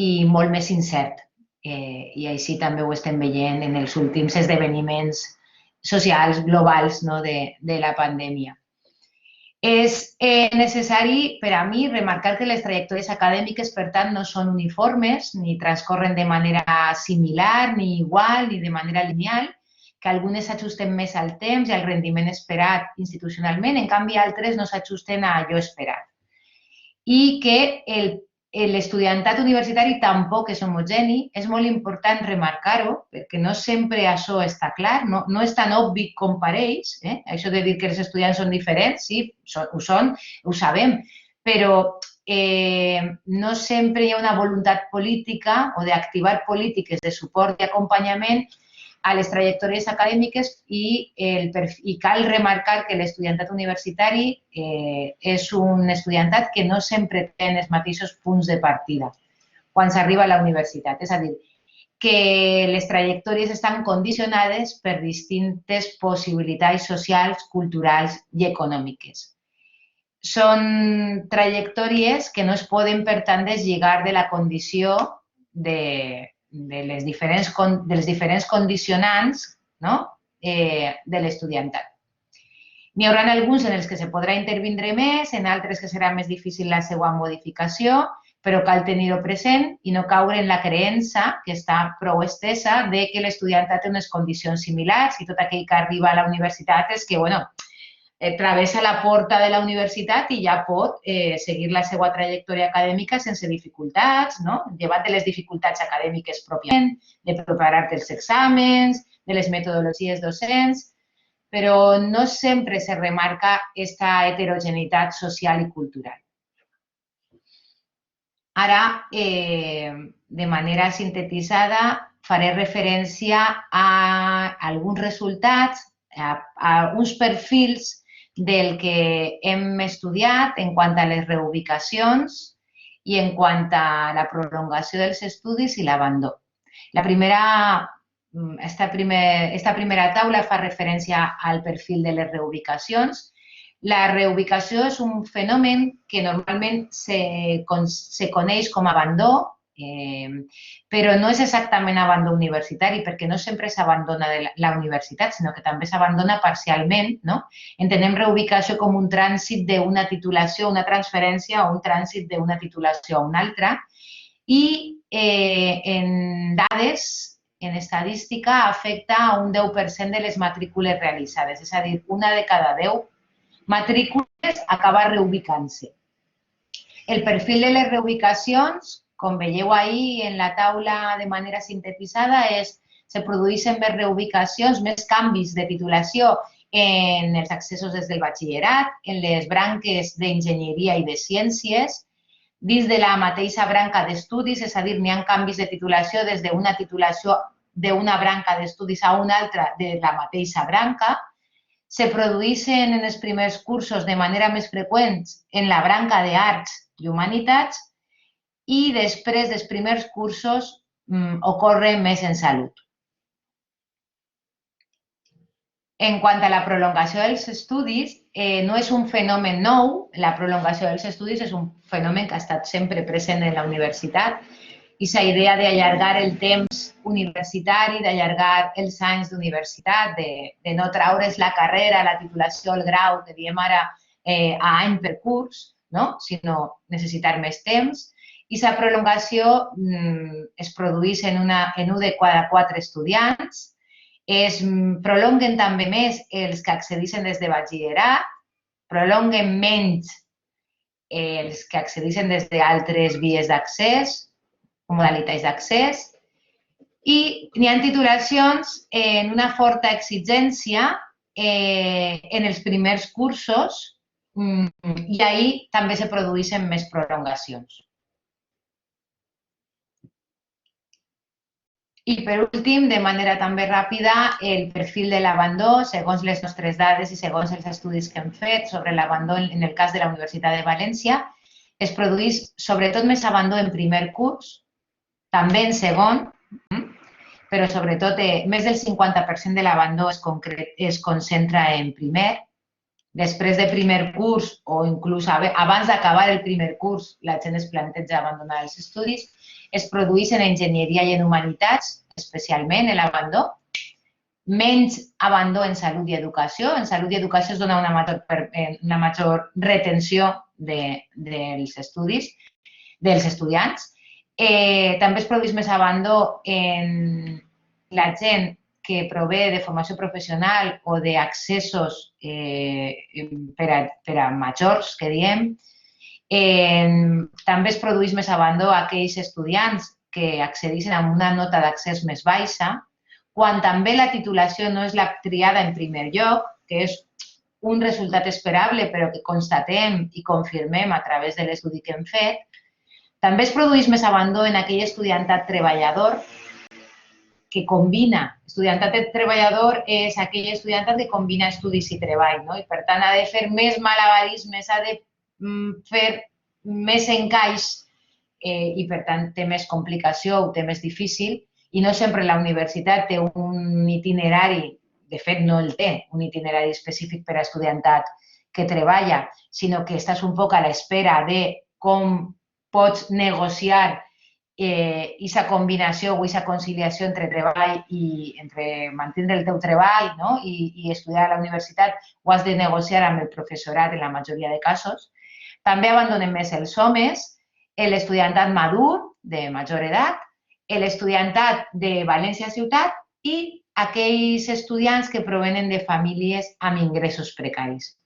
i molt més incert. I així també ho estem veient en els últims esdeveniments socials globals de la pandèmia. És necessari, per a mi, remarcar que les trajectòries acadèmiques, per tant, no són uniformes, ni transcorren de manera similar, ni igual, ni de manera lineal, que algunes s'ajusten més al temps i al rendiment esperat institucionalment, en canvi altres no s'ajusten a allò esperat. I que l'estudiantat universitari tampoc és homogeni, és molt important remarcar-ho, perquè no sempre això està clar, no és tan obvi com pareix, això de dir que els estudiants són diferents, sí, ho són, ho sabem, però no sempre hi ha una voluntat política o d'activar polítiques de suport i acompanyament a les trajectòries acadèmiques i cal remarcar que l'estudiantat universitari és un estudiantat que no sempre té els mateixos punts de partida quan s'arriba a la universitat. És a dir, que les trajectòries estan condicionades per distintes possibilitats socials, culturals i econòmiques. Són trajectòries que no es poden, per tant, deslligar de la condició dels diferents condicionants de l'estudiantat. N'hi haurà alguns en els que se podrà intervindre més, en altres que serà més difícil la seva modificació, però cal tenir-ho present i no caure en la creença, que està prou estesa, de que l'estudiantat té unes condicions similars i tot aquell que arriba a la universitat és que, bueno, travessa la porta de la universitat i ja pot seguir la seva trajectòria acadèmica sense dificultats, llevat de les dificultats acadèmiques pròpiament, de preparar-te els exàmens, de les metodologies docents, però no sempre se remarca aquesta heterogeneïtat social i cultural. Ara, de manera sintetitzada, faré referència a alguns resultats, a uns perfils del que hem estudiat en quant a les reubicacions i en quant a la prolongació dels estudis i l'abandó. Esta primera taula fa referència al perfil de les reubicacions. La reubicació és un fenomen que normalment se coneix com a abandó, però no és exactament abandó universitari, perquè no sempre s'abandona la universitat, sinó que també s'abandona parcialment. Entenem reubicació com un trànsit d'una titulació, una transferència o un trànsit d'una titulació a una altra. I en dades, en estadística, afecta a un 10% de les matrícules realitzades, és a dir, una de cada 10 matrícules acaba reubicant-se. El perfil de les reubicacions, com veieu ahir en la taula de manera sintetitzada, se produeixen més reubicacions, més canvis de titulació en els accessos des del batxillerat, en les branques d'enginyeria i de ciències, dins de la mateixa branca d'estudis, és a dir, n'hi ha canvis de titulació des d'una titulació d'una branca d'estudis a una altra de la mateixa branca. Se produeixen en els primers cursos de manera més freqüent en la branca d'arts i humanitats i després dels primers cursos ocorre més en salut. En quant a la prolongació dels estudis, no és un fenomen nou. La prolongació dels estudis és un fenomen que ha estat sempre present en la universitat. I la idea d'allargar el temps universitari, d'allargar els anys d'universitat, de no traure's la carrera, la titulació, el grau, que diem ara, a any per curs, sinó necessitar més temps. I la prolongació es produeix en un de cada 4 estudiants. Es prolonguen també més els que accedeixen des de batxillerat, prolonguen menys els que accedeixen des d'altres vies d'accés, modalitats d'accés, i n'hi ha titulacions en una forta exigència en els primers cursos i ahir també se produeixen més prolongacions. I per últim, de manera també ràpida, el perfil de l'abandó, segons les nostres dades i segons els estudis que hem fet sobre l'abandó en el cas de la Universitat de València, es produeix sobretot més abandó en primer curs, també en segon, però sobretot més del 50% de l'abandó es concentra en primer. Després de primer curs o inclús abans d'acabar el primer curs, la gent es planteja abandonar els estudis. Es produeix en enginyeria i en humanitats, especialment, l'abandó. menys abandó en salut i educació. En salut i educació es dona una major retenció dels estudis, dels estudiants. També es produeix més abandó en la gent que prové de formació professional o d'accessos per a majors, que diem. També es produeix més abandó a aquells estudiants que accedeixen a una nota d'accés més baixa, quan també la titulació no és la triada en primer lloc, que és un resultat esperable però que constatem i confirmem a través de l'estudi que hem fet. També es produeix més abandó en aquell estudiantat treballador que combina. Estudiantat treballador és aquell estudiantat que combina estudis i treball, no? I per tant ha de fer més malabarismes, ha de fer més encaix i per tant té més complicació, ho té més difícil i no sempre la universitat té un itinerari, de fet no el té, un itinerari específic per a estudiantat que treballa, sinó que estàs un poc a l'espera de com pots negociar aquesta combinació o aquesta conciliació entre treball i entre mantenir el teu treball i estudiar a la universitat, ho has de negociar amb el professorat en la majoria de casos. També abandonen més els homes, l'estudiantat madur, de major edat, l'estudiantat de València Ciutat i aquells estudiants que provenen de famílies amb ingressos precaris.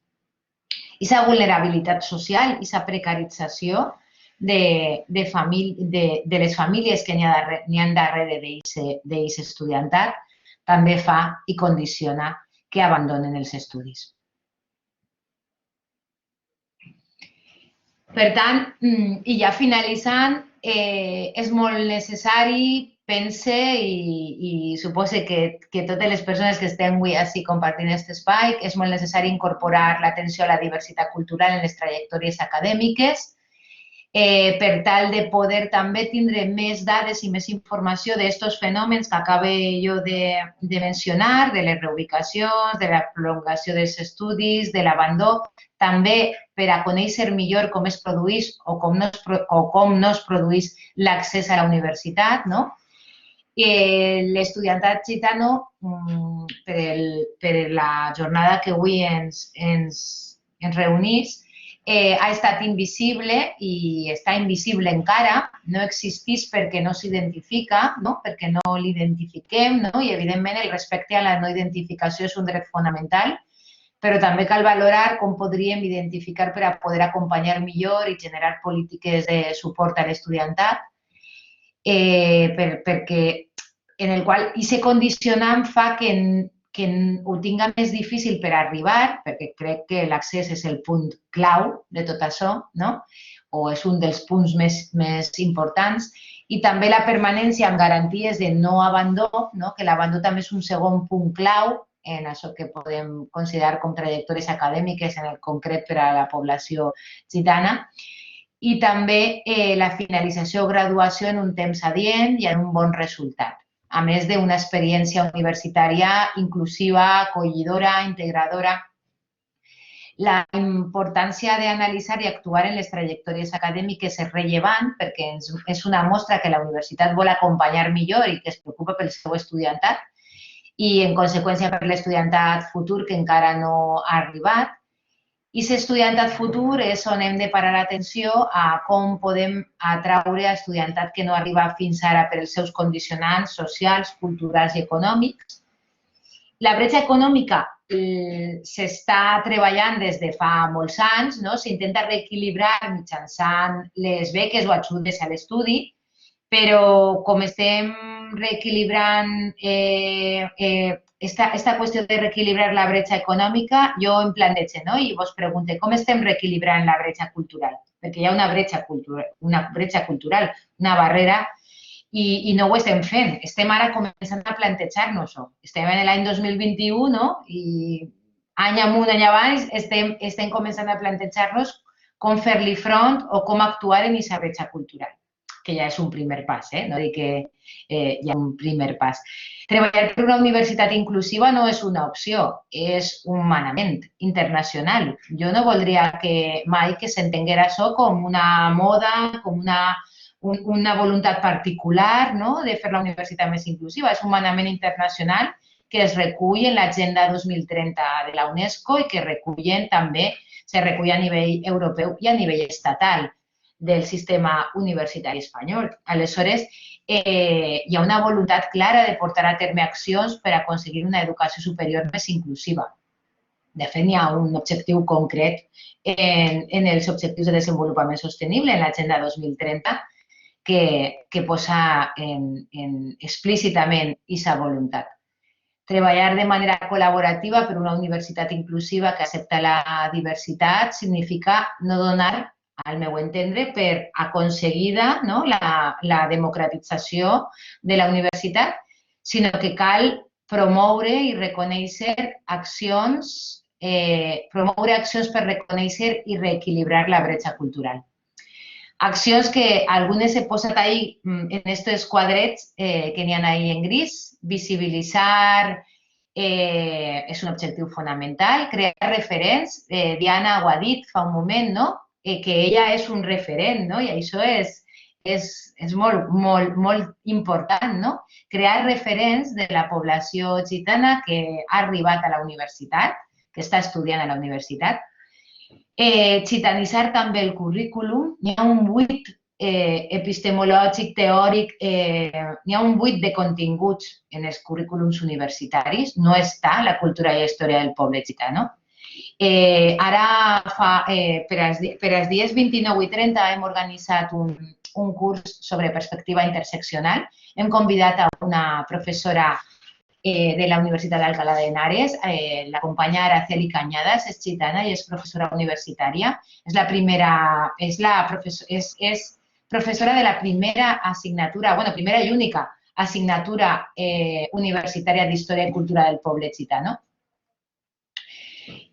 Aquesta vulnerabilitat social, aquesta precarització de les famílies que n'hi ha darrere d'aquest estudiantat també fa i condiciona que abandonen els estudis. Per tant, i ja finalitzant, és molt necessari, pense i supose que totes les persones que estem avui així compartint aquest espai, és molt necessari incorporar l'atenció a la diversitat cultural en les trajectòries acadèmiques per tal de poder també tindre més dades i més informació d'aquests fenòmens que acabo jo de mencionar, de les reubicacions, de la prolongació dels estudis, de l'abandó, també per a conèixer millor com es produeix o com no es produeix l'accés a la universitat. L'estudiantat gitano, per la jornada que avui ens reunís, ha estat invisible i està invisible encara, no existeix perquè no s'identifica, perquè no l'identifiquem i, evidentment, el respecte a la no identificació és un dret fonamental, però també cal valorar com podríem identificar per a poder acompanyar millor i generar polítiques de suport a l'estudiantat, perquè en el qual aquest condicionant fa que ho tinga més difícil per arribar, perquè crec que l'accés és el punt clau de tot això, o és un dels punts més importants, i també la permanència amb garanties de no abandó, que l'abandó també és un segon punt clau en això que podem considerar com trajectòries acadèmiques, en el concret per a la població gitana, i també la finalització o graduació en un temps adient i en un bon resultat, a més d'una experiència universitària inclusiva, acollidora, integradora. La importància d'analitzar i actuar en les trajectòries acadèmiques és rellevant perquè és una mostra que la universitat vol acompanyar millor i que es preocupa pel seu estudiantat i, en conseqüència, per l'estudiantat futur que encara no ha arribat. I aquest estudiantat futur és on hem de parar l'atenció a com podem atraure a estudiantat que no arriba fins ara per els seus condicionants socials, culturals i econòmics. La bretxa econòmica s'està treballant des de fa molts anys, s'intenta reequilibrar mitjançant les beques o ajudes a l'estudi, però com estem reequilibrant aquesta qüestió de reequilibrar la bretxa econòmica, jo em plantege i vos pregunto com estem reequilibrant la bretxa cultural, perquè hi ha una bretxa cultural, una barrera, i no ho estem fent. Estem ara començant a plantejar-nos-ho. Estem en l'any 2021 i any amunt, any avall, estem començant a plantejar-nos com fer-li front o com actuar en aquesta bretxa cultural, que ja és un primer pas, no dic que hi ha un primer pas. Treballar per una universitat inclusiva no és una opció, és un manament internacional. Jo no voldria mai que s'entenguera això com una moda, com una voluntat particular de fer la universitat més inclusiva. És un manament internacional que es recull en l'Agenda 2030 de la UNESCO i que se recull a nivell europeu i a nivell estatal del sistema universitari espanyol. Aleshores, hi ha una voluntat clara de portar a terme accions per aconseguir una educació superior més inclusiva. De fet, hi ha un objectiu concret en els Objectius de Desenvolupament Sostenible, en l'Agenda 2030, que posa explícitament aquesta voluntat. Treballar de manera col·laborativa per una universitat inclusiva que accepta la diversitat significa no donar, al meu entendre, per aconseguida la democratització de la universitat, sinó que cal promoure i reconèixer accions per reconèixer i reequilibrar la bretxa cultural. Accions que algunes he posat ahí en estos quadrets que n'hi ha ahí en gris. Visibilitzar és un objectiu fonamental. Crear referents. Diana ho ha dit fa un moment, no? Que ella és un referent, no? I això és molt important, no? Crear referents de la població gitana que ha arribat a la universitat, que està estudiant a la universitat. Gitanitzar també el currículum. Hi ha un buit epistemològic, teòric, hi ha un buit de continguts en els currículums universitaris. No està la cultura i la història del poble gitano. Ara, per als dies 29 i 30, hem organitzat un curs sobre perspectiva interseccional. Hem convidat a una professora de la Universitat d'Alcalá de Henares, la companya Araceli Cañadas, és gitana i és professora universitària. És professora de la primera assignatura, primera i única assignatura universitària d'Història i Cultura del Poble Gitano.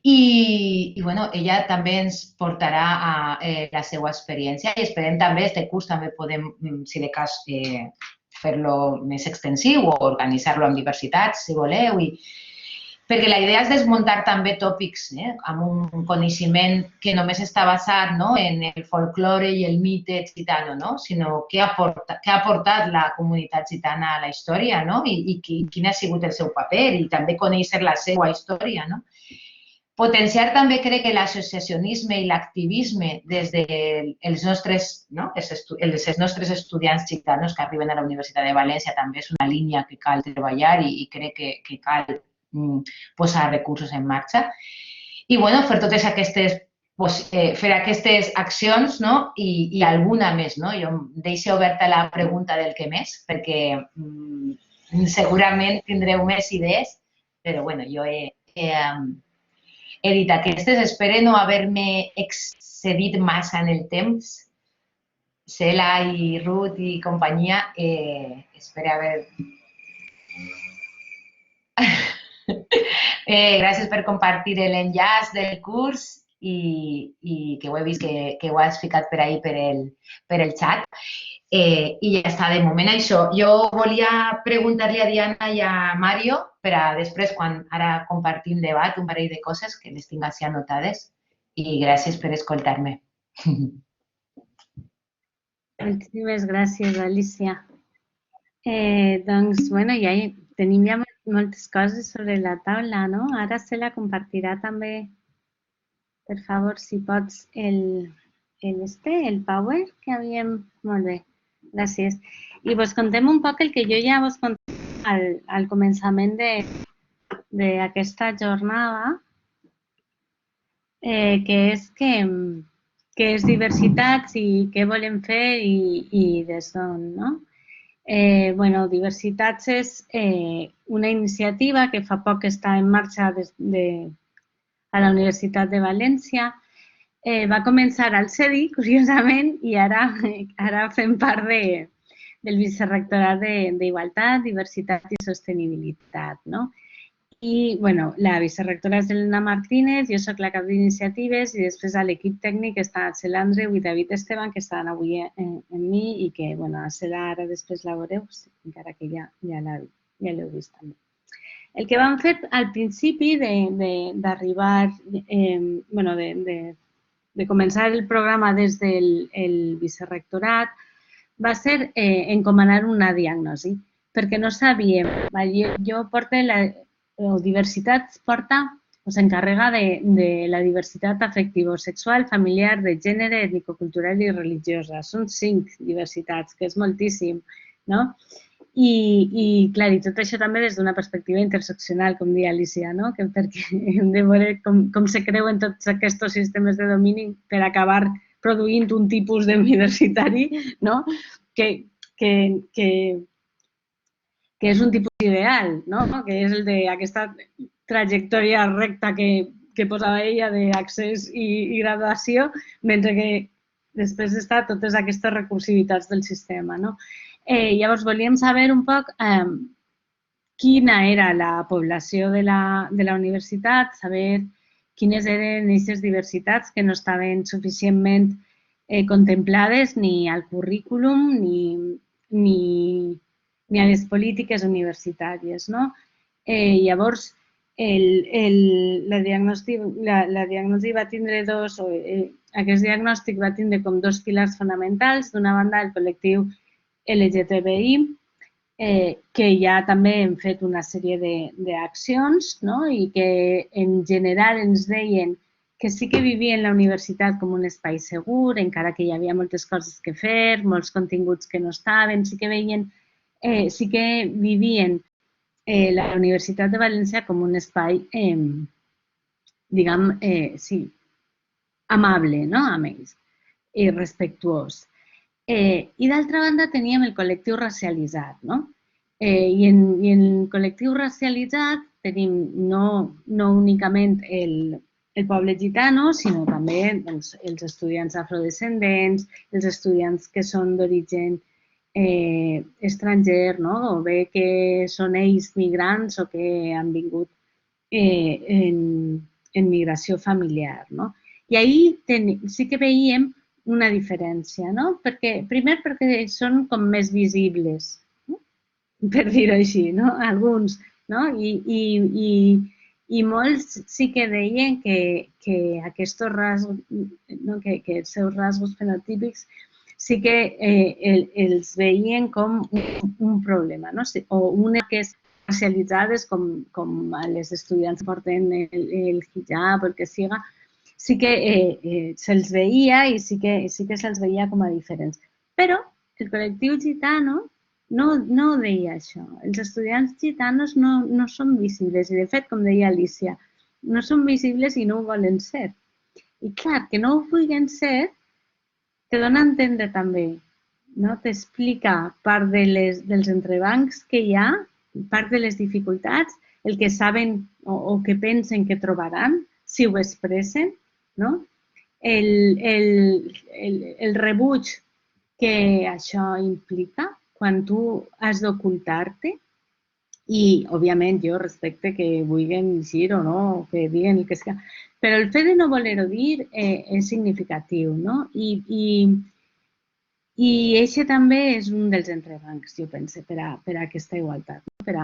I ella també ens portarà la seva experiència i esperem també, aquest curs també podem, si de cas, fer-lo més extensiu o organitzar-lo amb diversitats, si voleu, perquè la idea és desmuntar també tòpics amb un coneixement que només està basat en el folklore i el mite gitano, sinó què ha aportat la comunitat gitana a la història i quin ha sigut el seu paper i també conèixer la seva història. Potenciar també crec que l'associacionisme i l'activisme des dels nostres estudiants gitanos que arriben a la Universitat de València també és una línia que cal treballar i crec que cal posar recursos en marxa. I fer totes aquestes accions i alguna més. Jo deixo oberta la pregunta del què més, perquè segurament tindreu més idees, però jo he dit aquestes. Espero no haver-me excedit massa en el temps. Cela i Ruth i companyia, espero haver... Gràcies per compartir l'enllaç del curs i que ho he vist que ho has ficat per ahí per el xat. I ja està, de moment això. Jo volia preguntar-li a Diana i a Mario per a després, quan ara compartim debat, un parell de coses que les tinc així anotades. I gràcies per escoltar-me. Moltíssimes gràcies, Alicia. Doncs, ja tenim ja moltes coses sobre la taula, no? Ara se la compartirà també, per favor, si pots, el Power que havíem... Molt bé. Gràcies. I vos contem un poc el que jo ja vos contava al començament d'aquesta jornada, que és diversitats i què volem fer i des d'on, no? Diversitats és una iniciativa que fa poc està en marxa a la Universitat de València. Va començar al CEDI, curiosament, i ara fem part del Vicerrectorat d'Igualtat, Diversitat i Sostenibilitat. I la vicerrectora és Elena Martínez, jo soc la cap d'iniciatives i després a l'equip tècnic estan Cela Andreu i David Esteban, que estan avui amb mi i que a Cela ara després la veureu, encara que ja l'heu vist també. El que vam fer al principi d'arribar, de començar el programa des del vicerrectorat va ser encomanar una diagnosi, perquè no sabíem. Jo porto o diversitat porta o s'encarrega de la diversitat afectivo-sexual, familiar, de gènere, ètnico-cultural i religiosa. Són 5 diversitats, que és moltíssim, no? I clar, i tot això també des d'una perspectiva interseccional, com deia Alicia, no? Perquè hem de veure com se creuen tots aquests sistemes de domini per acabar produint un tipus d'universitari, no? Que és un tipus ideal, no? Que és el d'aquesta trajectòria recta que posava ella d'accés i graduació, mentre que després està totes aquestes recursivitats del sistema, no? Llavors, volíem saber un poc quina era la població de la universitat, saber quines eren aquestes diversitats que no estaven suficientment contemplades ni al currículum ni a les polítiques universitàries, no? Llavors, la diagnosi va tindre aquest diagnòstic va tindre com 2 pilars fonamentals. D'una banda, el col·lectiu LGTBI, que ja també hem fet una sèrie d'accions, no? I que en general ens deien que sí que vivien la universitat com un espai segur, encara que hi havia moltes coses que fer, molts continguts que no estaven, sí que vivien la Universitat de València com un espai, diguem, sí, amable, no?, amb ells, i respectuós. I d'altra banda teníem el col·lectiu racialitzat, no? I en el col·lectiu racialitzat tenim no únicament el poble gitano, sinó també els estudiants afrodescendents, els estudiants que són d'origen estranger, no? O bé que són ells migrants o que han vingut en migració familiar, no? I ahir sí que veiem una diferència, no? Primer perquè són com més visibles, no? Per dir-ho així, no? Alguns, no? I molts sí que deien que aquests rasgos, que els seus rasgos fenotípics sí que els veien com un problema, no? O una que és racialitzades, com les estudiants porten el hijab o el que siga, sí que se'ls veia i sí que se'ls veia com a diferents. Però el col·lectiu gitano no deia això. Els estudiants gitanos no són visibles i, de fet, com deia Alicia, no són visibles i no ho volen ser. I clar, que no ho vulguin ser te dona a entendre també, no? T'explica part dels entrebancs que hi ha, part de les dificultats, el que saben o que pensen que trobaran si ho expressen, no? El rebuig que això implica quan tu has d'ocultar-te i, òbviament, jo respecte que vulguin dir o no, que diguin el que sigui, però el fet de no voler-ho dir és significatiu, no? I això també és un dels entrebancs, jo penso, per a aquesta igualtat, per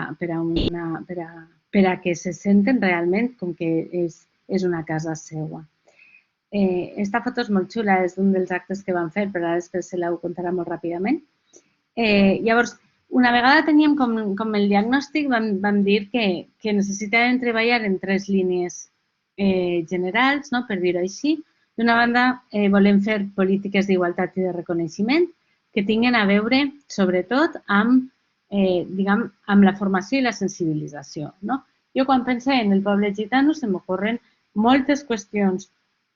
a que se senten realment com que és una casa seva. Esta foto és molt xula, és d'un dels actes que vam fer, però ara després se la ho contarà molt ràpidament. Llavors, una vegada teníem com el diagnòstic, vam dir que necessitàvem treballar en 3 línies generals, no? Per dir-ho així. D'una banda, volem fer polítiques d'igualtat i de reconeixement que tinguin a veure, sobretot, amb la formació i la sensibilització, no? Jo, quan penso en el poble gitano, se m'ocorren moltes qüestions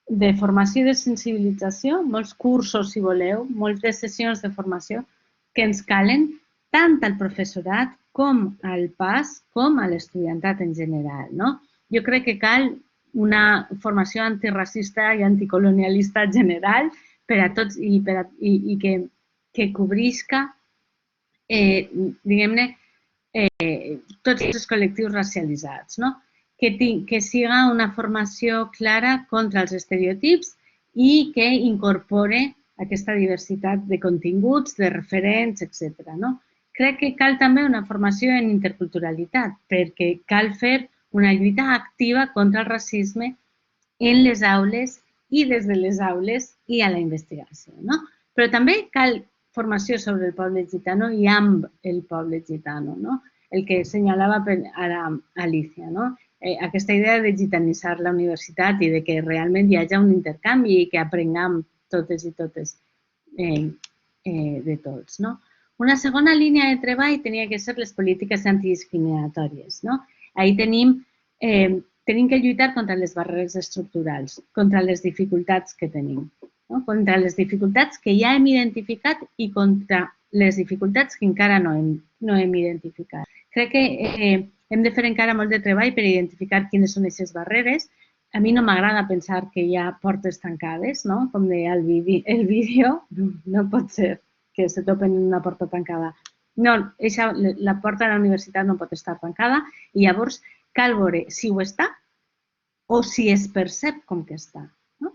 de formació i de sensibilització, molts cursos, si voleu, moltes sessions de formació que ens calen tant al professorat com al PAS com a l'estudiantat en general, no? Jo crec que cal una formació antiracista i anticolonialista general per a tots i que cobrisca, diguem-ne, tots els col·lectius racialitzats, no? Que siga una formació clara contra els estereotips i que incorpore aquesta diversitat de continguts, de referents, etc. Crec que cal també una formació en interculturalitat, perquè cal fer una lluita activa contra el racisme en les aules i des de les aules i a la investigació, no? Però també cal formació sobre el poble gitano i amb el poble gitano, no? el que assenyalava ara Alicia, no? Aquesta idea de gitanitzar la universitat i de que realment hi hagi un intercanvi i que aprenguem totes i totes de tots, no? Una segona línia de treball tenia que ser les polítiques antidiscriminatòries, no? Ahí tenim que lluitar contra les barreres estructurals, contra les dificultats que tenim, no? Contra les dificultats que ja hem identificat i contra les dificultats que encara no hem identificat. Crec que hem de fer encara molt de treball per identificar quines són aquestes barreres. A mi no m'agrada pensar que hi ha portes tancades, no? Com deia el vídeo, no pot ser que se topen en una porta tancada. No, la porta de la universitat no pot estar tancada i llavors cal veure si ho està o si es percep com que està. No?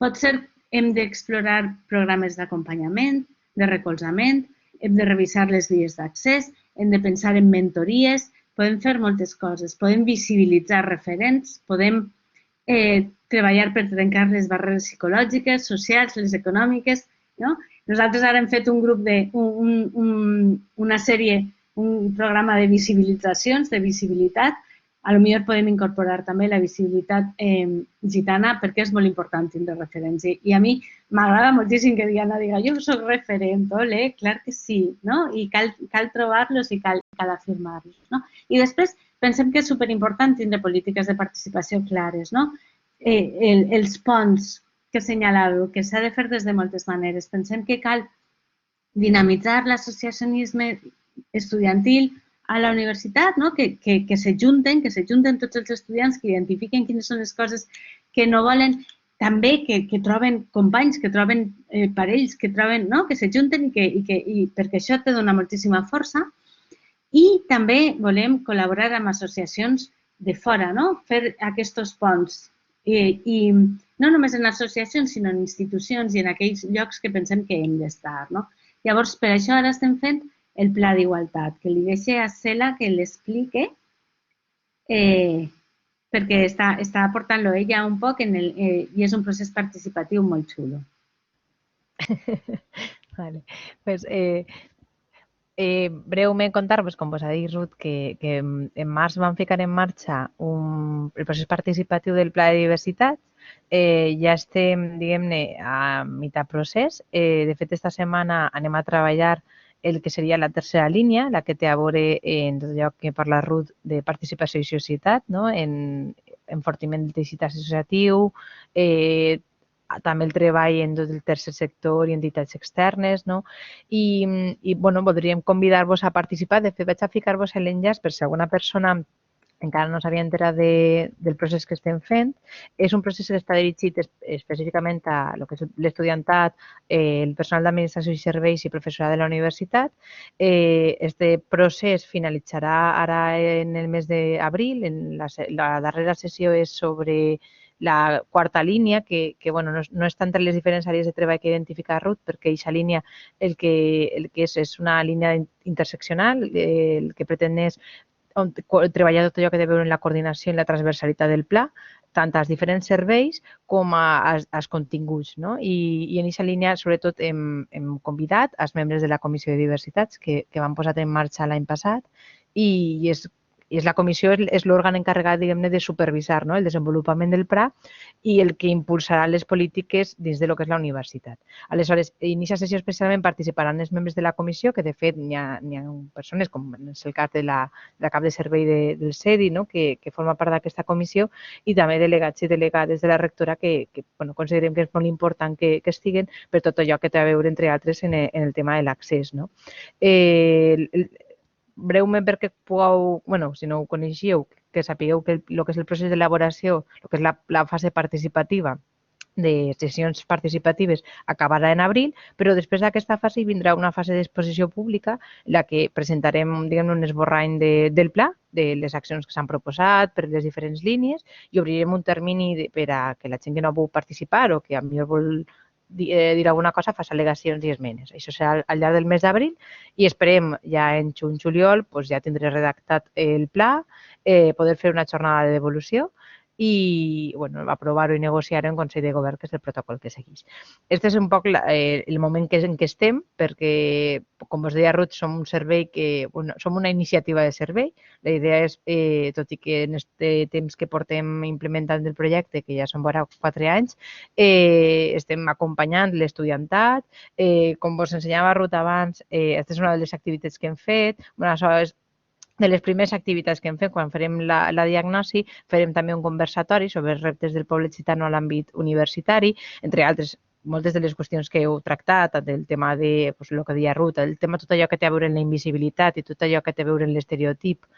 Potser hem d'explorar programes d'acompanyament, de recolzament, hem de revisar les vies d'accés, hem de pensar en mentories, podem fer moltes coses, podem visibilitzar referents, podem treballar per trencar les barreres psicològiques, socials, les econòmiques. No? Nosaltres ara hem fet un grup una sèrie, un programa de visibilitzacions, de visibilitat. Potser podem incorporar també la visibilitat gitana perquè és molt important tindre referents. I a mi m'agrada moltíssim que Diana diga jo soc referent, ole, clar que sí, no? I cal trobar-los i cal afirmar-los. No? I després pensem que és superimportant tindre polítiques de participació clares, no? Els ponts que assenyalàveu, que s'ha de fer des de moltes maneres. Pensem que cal dinamitzar l'associacionisme estudiantil a la universitat, no? que s'ajunten tots els estudiants, que identifiquen quines són les coses que no volen, també que troben companys, que troben parells, que troben, no? Que s'ajunten i perquè això te dona moltíssima força. I també volem col·laborar amb associacions de fora, no? Fer aquests ponts. I no només en associacions, sinó en institucions i en aquells llocs que pensem que hem d'estar. No? Llavors, per això ara estem fent el pla d'igualtat, que li deixe a Cela que l'explique, perquè està portant-lo ella un poc i és un procés participatiu molt xulo. Vale. Pues, breument contar-vos, com vos ha dit Ruth, que en març vam ficar en marxa el procés participatiu del Pla de Diversitat. Ja estem, diguem-ne, a mitjà procés. De fet, esta setmana anem a treballar el que seria la tercera línia, la que té a veure en tot allò que parla Ruth de participació i societat, no? En enfortiment del teixit associatiu, també el treball en tot el tercer sector i entitats externes, no? I voldríem convidar-vos a participar. De fet, vaig a ficar-vos l'enllaç per si alguna persona encara no s'havia enterat del procés que estem fent. És un procés que està dirigit específicament a lo que és l'estudiantat, el personal d'administració i serveis i professorat de la universitat. Este procés finalitzarà ara en el mes d'abril. La darrera sessió és sobre la quarta línia, que no està entre les diferents àrees de treball que identifica Ruth, perquè aquesta línia el que és una línia interseccional, el que pretén és treballar tot allò que té a veure amb la coordinació i la transversalitat del pla, tant als diferents serveis com als continguts. No? I en aquesta línia, sobretot, hem convidat els membres de la Comissió de Diversitats que van posar en marxa l'any passat i la comissió és l'òrgan encarregat, diguem-ne, de supervisar el desenvolupament del pla i el que impulsarà les polítiques dins del que és la universitat. Aleshores, en aquesta sessió especialment participaran els membres de la comissió, que de fet n'hi ha persones, com és el cas de la cap de servei del CEDI, que forma part d'aquesta comissió, i també delegats i delegades de la rectora que considerem que és molt important que estiguen per tot allò que té a veure, entre altres, en el tema de l'accés. Breument perquè pugueu, si no ho coneixíeu, que sapigueu que el que és el procés d'elaboració, el que és la fase participativa de sessions participatives acabarà en abril, però després d'aquesta fase vindrà una fase d'exposició pública en la que presentarem, diguem-ne, un esborrany del pla, de les accions que s'han proposat per les diferents línies, i obrirem un termini per a que la gent que no ha pogut participar o que potser vol dir alguna cosa, fas al·legacions i esmenes. Això serà al llarg del mes d'abril i esperem ja en juny-juliol ja tindré redactat el pla, poder fer una jornada de devolució i bueno, va aprovar-ho i negociar en Consell de Govern, que és el protocol que segueix. Este és un poc el moment en què estem, perquè, com us deia Ruth, som un servei que, bueno, som una iniciativa de servei. La idea és, tot i que en aquest temps que portem implementant el projecte, que ja són vora 4 anys, estem acompanyant l'estudiantat. Com vos ensenyava Ruth abans, aquesta és una de les activitats que hem fet. Bueno, això és de les primeres activitats que hem fet. Quan farem la diagnosi, farem també un conversatori sobre els reptes del poble gitano a l'àmbit universitari, entre altres moltes de les qüestions que heu tractat, del tema de el que deia Ruth, el tema tot allò que té a veure amb la invisibilitat i tot allò que té a veure amb l'estereotip,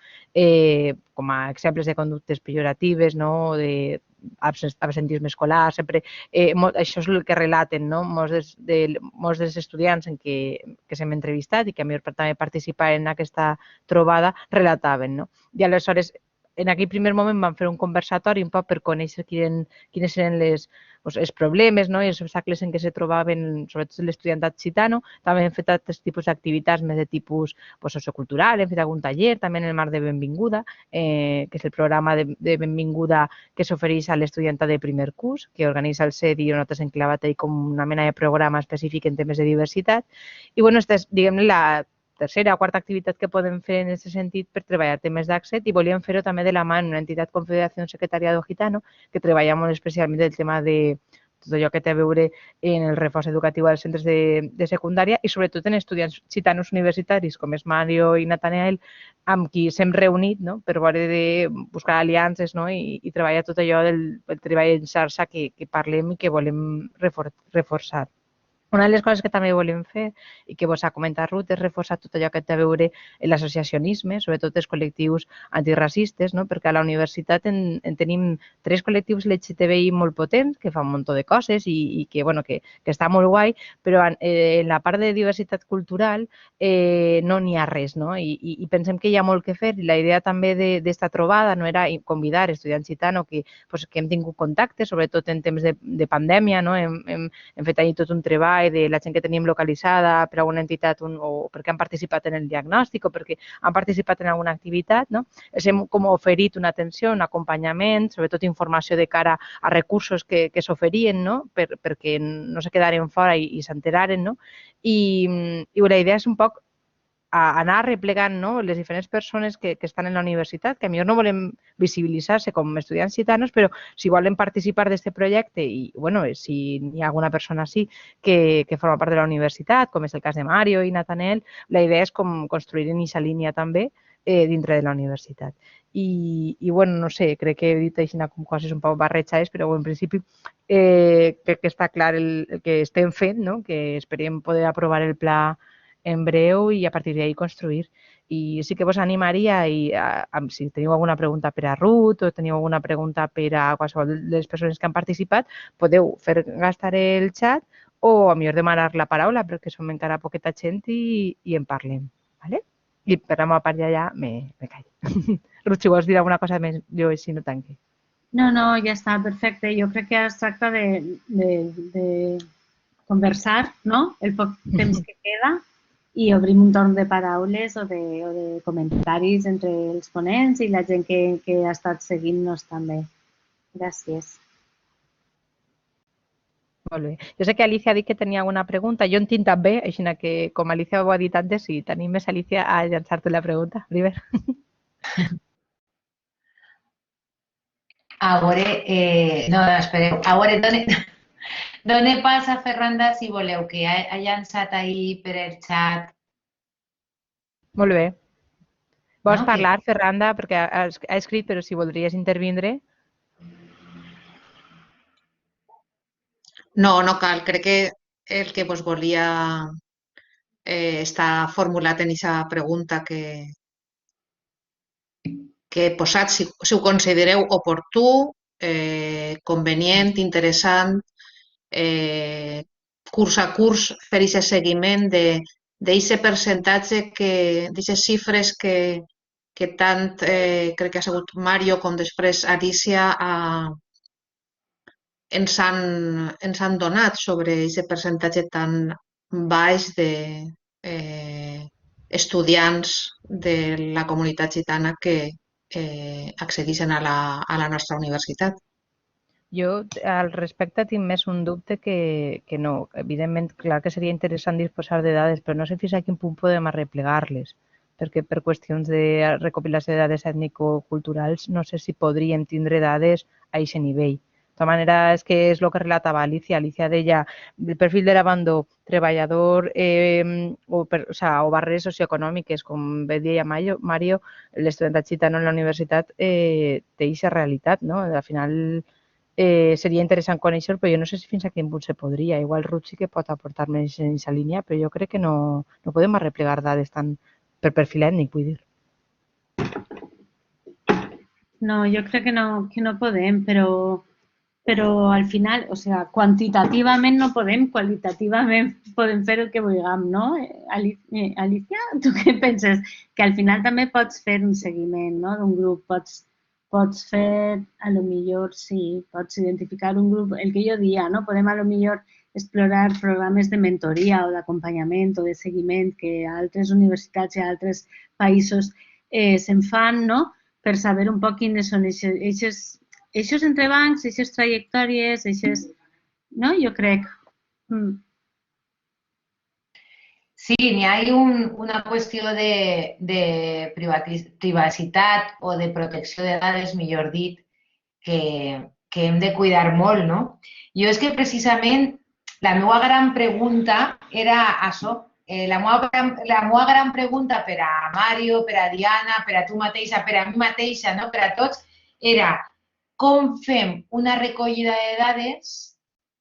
com a exemples de conductes pejoratives, no? De absentisme escolar, sempre, això és el que relaten, no? Molts dels estudiants en que s'hem entrevistat i que a mi també participar en aquesta trobada relataven, no? I aleshores, en aquell primer moment vam fer un conversatori un poc per conèixer quines eren els problemes, no? I els obstacles en què se trobaven, sobretot l'estudiantat gitano. També hem fet altres tipus d'activitats més de tipus sociocultural, hem fet algun taller, també en el marc de Benvinguda, que és el programa de Benvinguda que s'ofereix a l'estudiantat de primer curs, que organitza el CEDI i nosaltres enclavat ahí com una mena de programa específic en temes de diversitat. I bueno, aquesta és, diguem-ne, la tercera o quarta activitat que podem fer en aquest sentit per treballar temes d'accés, i volíem fer-ho també de la mà en una entitat Confederació Secretariado Gitano, que treballa molt especialment el tema de tot allò que té a veure en el reforç educatiu als centres de secundària i sobretot en estudiants gitanos universitaris com és Mario i Nathanael, amb qui s'hem reunit, no? Per veure de buscar aliances, no? I treballar tot allò del treball en xarxa que parlem i que volem reforçar. Una de les coses que també volem fer i que vos ha comentat Ruth és reforçar tot allò que té a veure amb l'associacionisme, sobretot els col·lectius antiracistes, no? Perquè a la universitat en tenim 3 col·lectius LGTBI molt potents que fan un munt de coses i que, bueno, que està molt guai, però en la part de diversitat cultural no n'hi ha res, no? I pensem que hi ha molt que fer, i la idea també d'esta trobada no era convidar estudiants gitanos que hem tingut contacte, sobretot en temps de pandèmia, no? Hem fet ahir tot un treball de la gent que tenim localitzada per alguna entitat o perquè han participat en el diagnòstic o perquè han participat en alguna activitat, no? Els hem com oferit una atenció, un acompanyament, sobretot informació de cara a recursos que s'oferien, no? Perquè no se quedaren fora i s'enteraren, no? I la idea és un poc anar replegant, no? Les diferents persones que estan en la universitat, que potser no volen visibilitzar-se com estudiants gitanos, però si volen participar d'aquest projecte i, bueno, si hi ha alguna persona així que forma part de la universitat, com és el cas de Mario i Nathanael, la idea és com construir en aquesta línia també dintre de la universitat. I bueno, no sé, crec que he dit així com coses un poc barrejades, però en principi crec que està clar el que estem fent, no? Que esperem poder aprovar el pla en breu i a partir d'ahí construir. I sí que vos animaria, si teniu alguna pregunta per a Ruth o teniu alguna pregunta per a qualsevol de les persones que han participat, podeu fer gastar el xat o a millor demanar la paraula perquè som encara poqueta gent i en parlem. ¿Vale? I per la meva part ja me callo. Ruth, si vols dir alguna cosa més, jo així no tanque. No, ja està, perfecte. Jo crec que es tracta de conversar, no? El poc temps que queda i obrim un torn de paraules o de comentaris entre els ponents i la gent que ha estat seguint-nos també. Gràcies. Molt bé. Jo sé que Alicia ha dit que tenia alguna pregunta. Jo en tinc també, així que com Alicia ho ha dit antes, si t'animes, Alicia, a llançar-te la pregunta. River. A veure, no, espereu. A veure, done pas a Ferranda, si voleu, que ha llançat ahir per el xat. Molt bé. Vols No, parlar, Ferranda, perquè ha escrit, però si voldries intervindre. No cal. Crec que el que vos volia està formulat en aquesta pregunta que he posat, si ho considereu oportú, convenient, interessant, curs a curs, fer aquest seguiment d'aquest percentatge, d'aquestes xifres que tant crec que ha sigut Mario com després Alicia ens han donat sobre aquest percentatge tan baix de estudiants de la comunitat gitana que accedeixen a la nostra universitat. Jo, al respecte, tinc més un dubte que no. Evidentment, clar que seria interessant disposar de dades, però no sé fins a quin punt podem arreplegar-les, perquè per qüestions de recopilació de dades ètnico-culturals no sé si podríem tindre dades a aquest nivell. De tota manera, és que és el que relatava Alicia. Alicia deia el perfil de l'abandó, treballador o barreres socioeconòmiques, com bé deia Mario, l'estudiantat gitano en la universitat té aquesta realitat, no? Al final seria interessant conèixer, però jo no sé si fins a quin punt se podria. Igual Ruth sí que pot aportar més en aquesta línia, però jo crec que no podem arreplegar dades tant per perfil ètnic, vull dir. No, jo crec que no podem, però al final, o sigui, quantitativament no podem, qualitativament podem fer el que vulguem, no? Alicia, tu què penses? Que al final també pots fer un seguiment, no?, d'un grup, pots fer, a lo millor, sí, pots identificar un grup, el que jo dia, no? Podem a lo millor explorar programes de mentoria o d'acompanyament o de seguiment que a altres universitats i a altres països se'n fan, no?, per saber un poc quines són eixos entrebancs, eixes trajectòries, eixes... No? Jo crec. Sí, n'hi ha una qüestió de privacitat o de protecció de dades, millor dit, que hem de cuidar molt, no? Jo és que precisament la meva gran pregunta era això. La meva gran pregunta per a Mario, per a Diana, per a tu mateixa, per a mi mateixa, no? Per a tots, era com fem una recollida de dades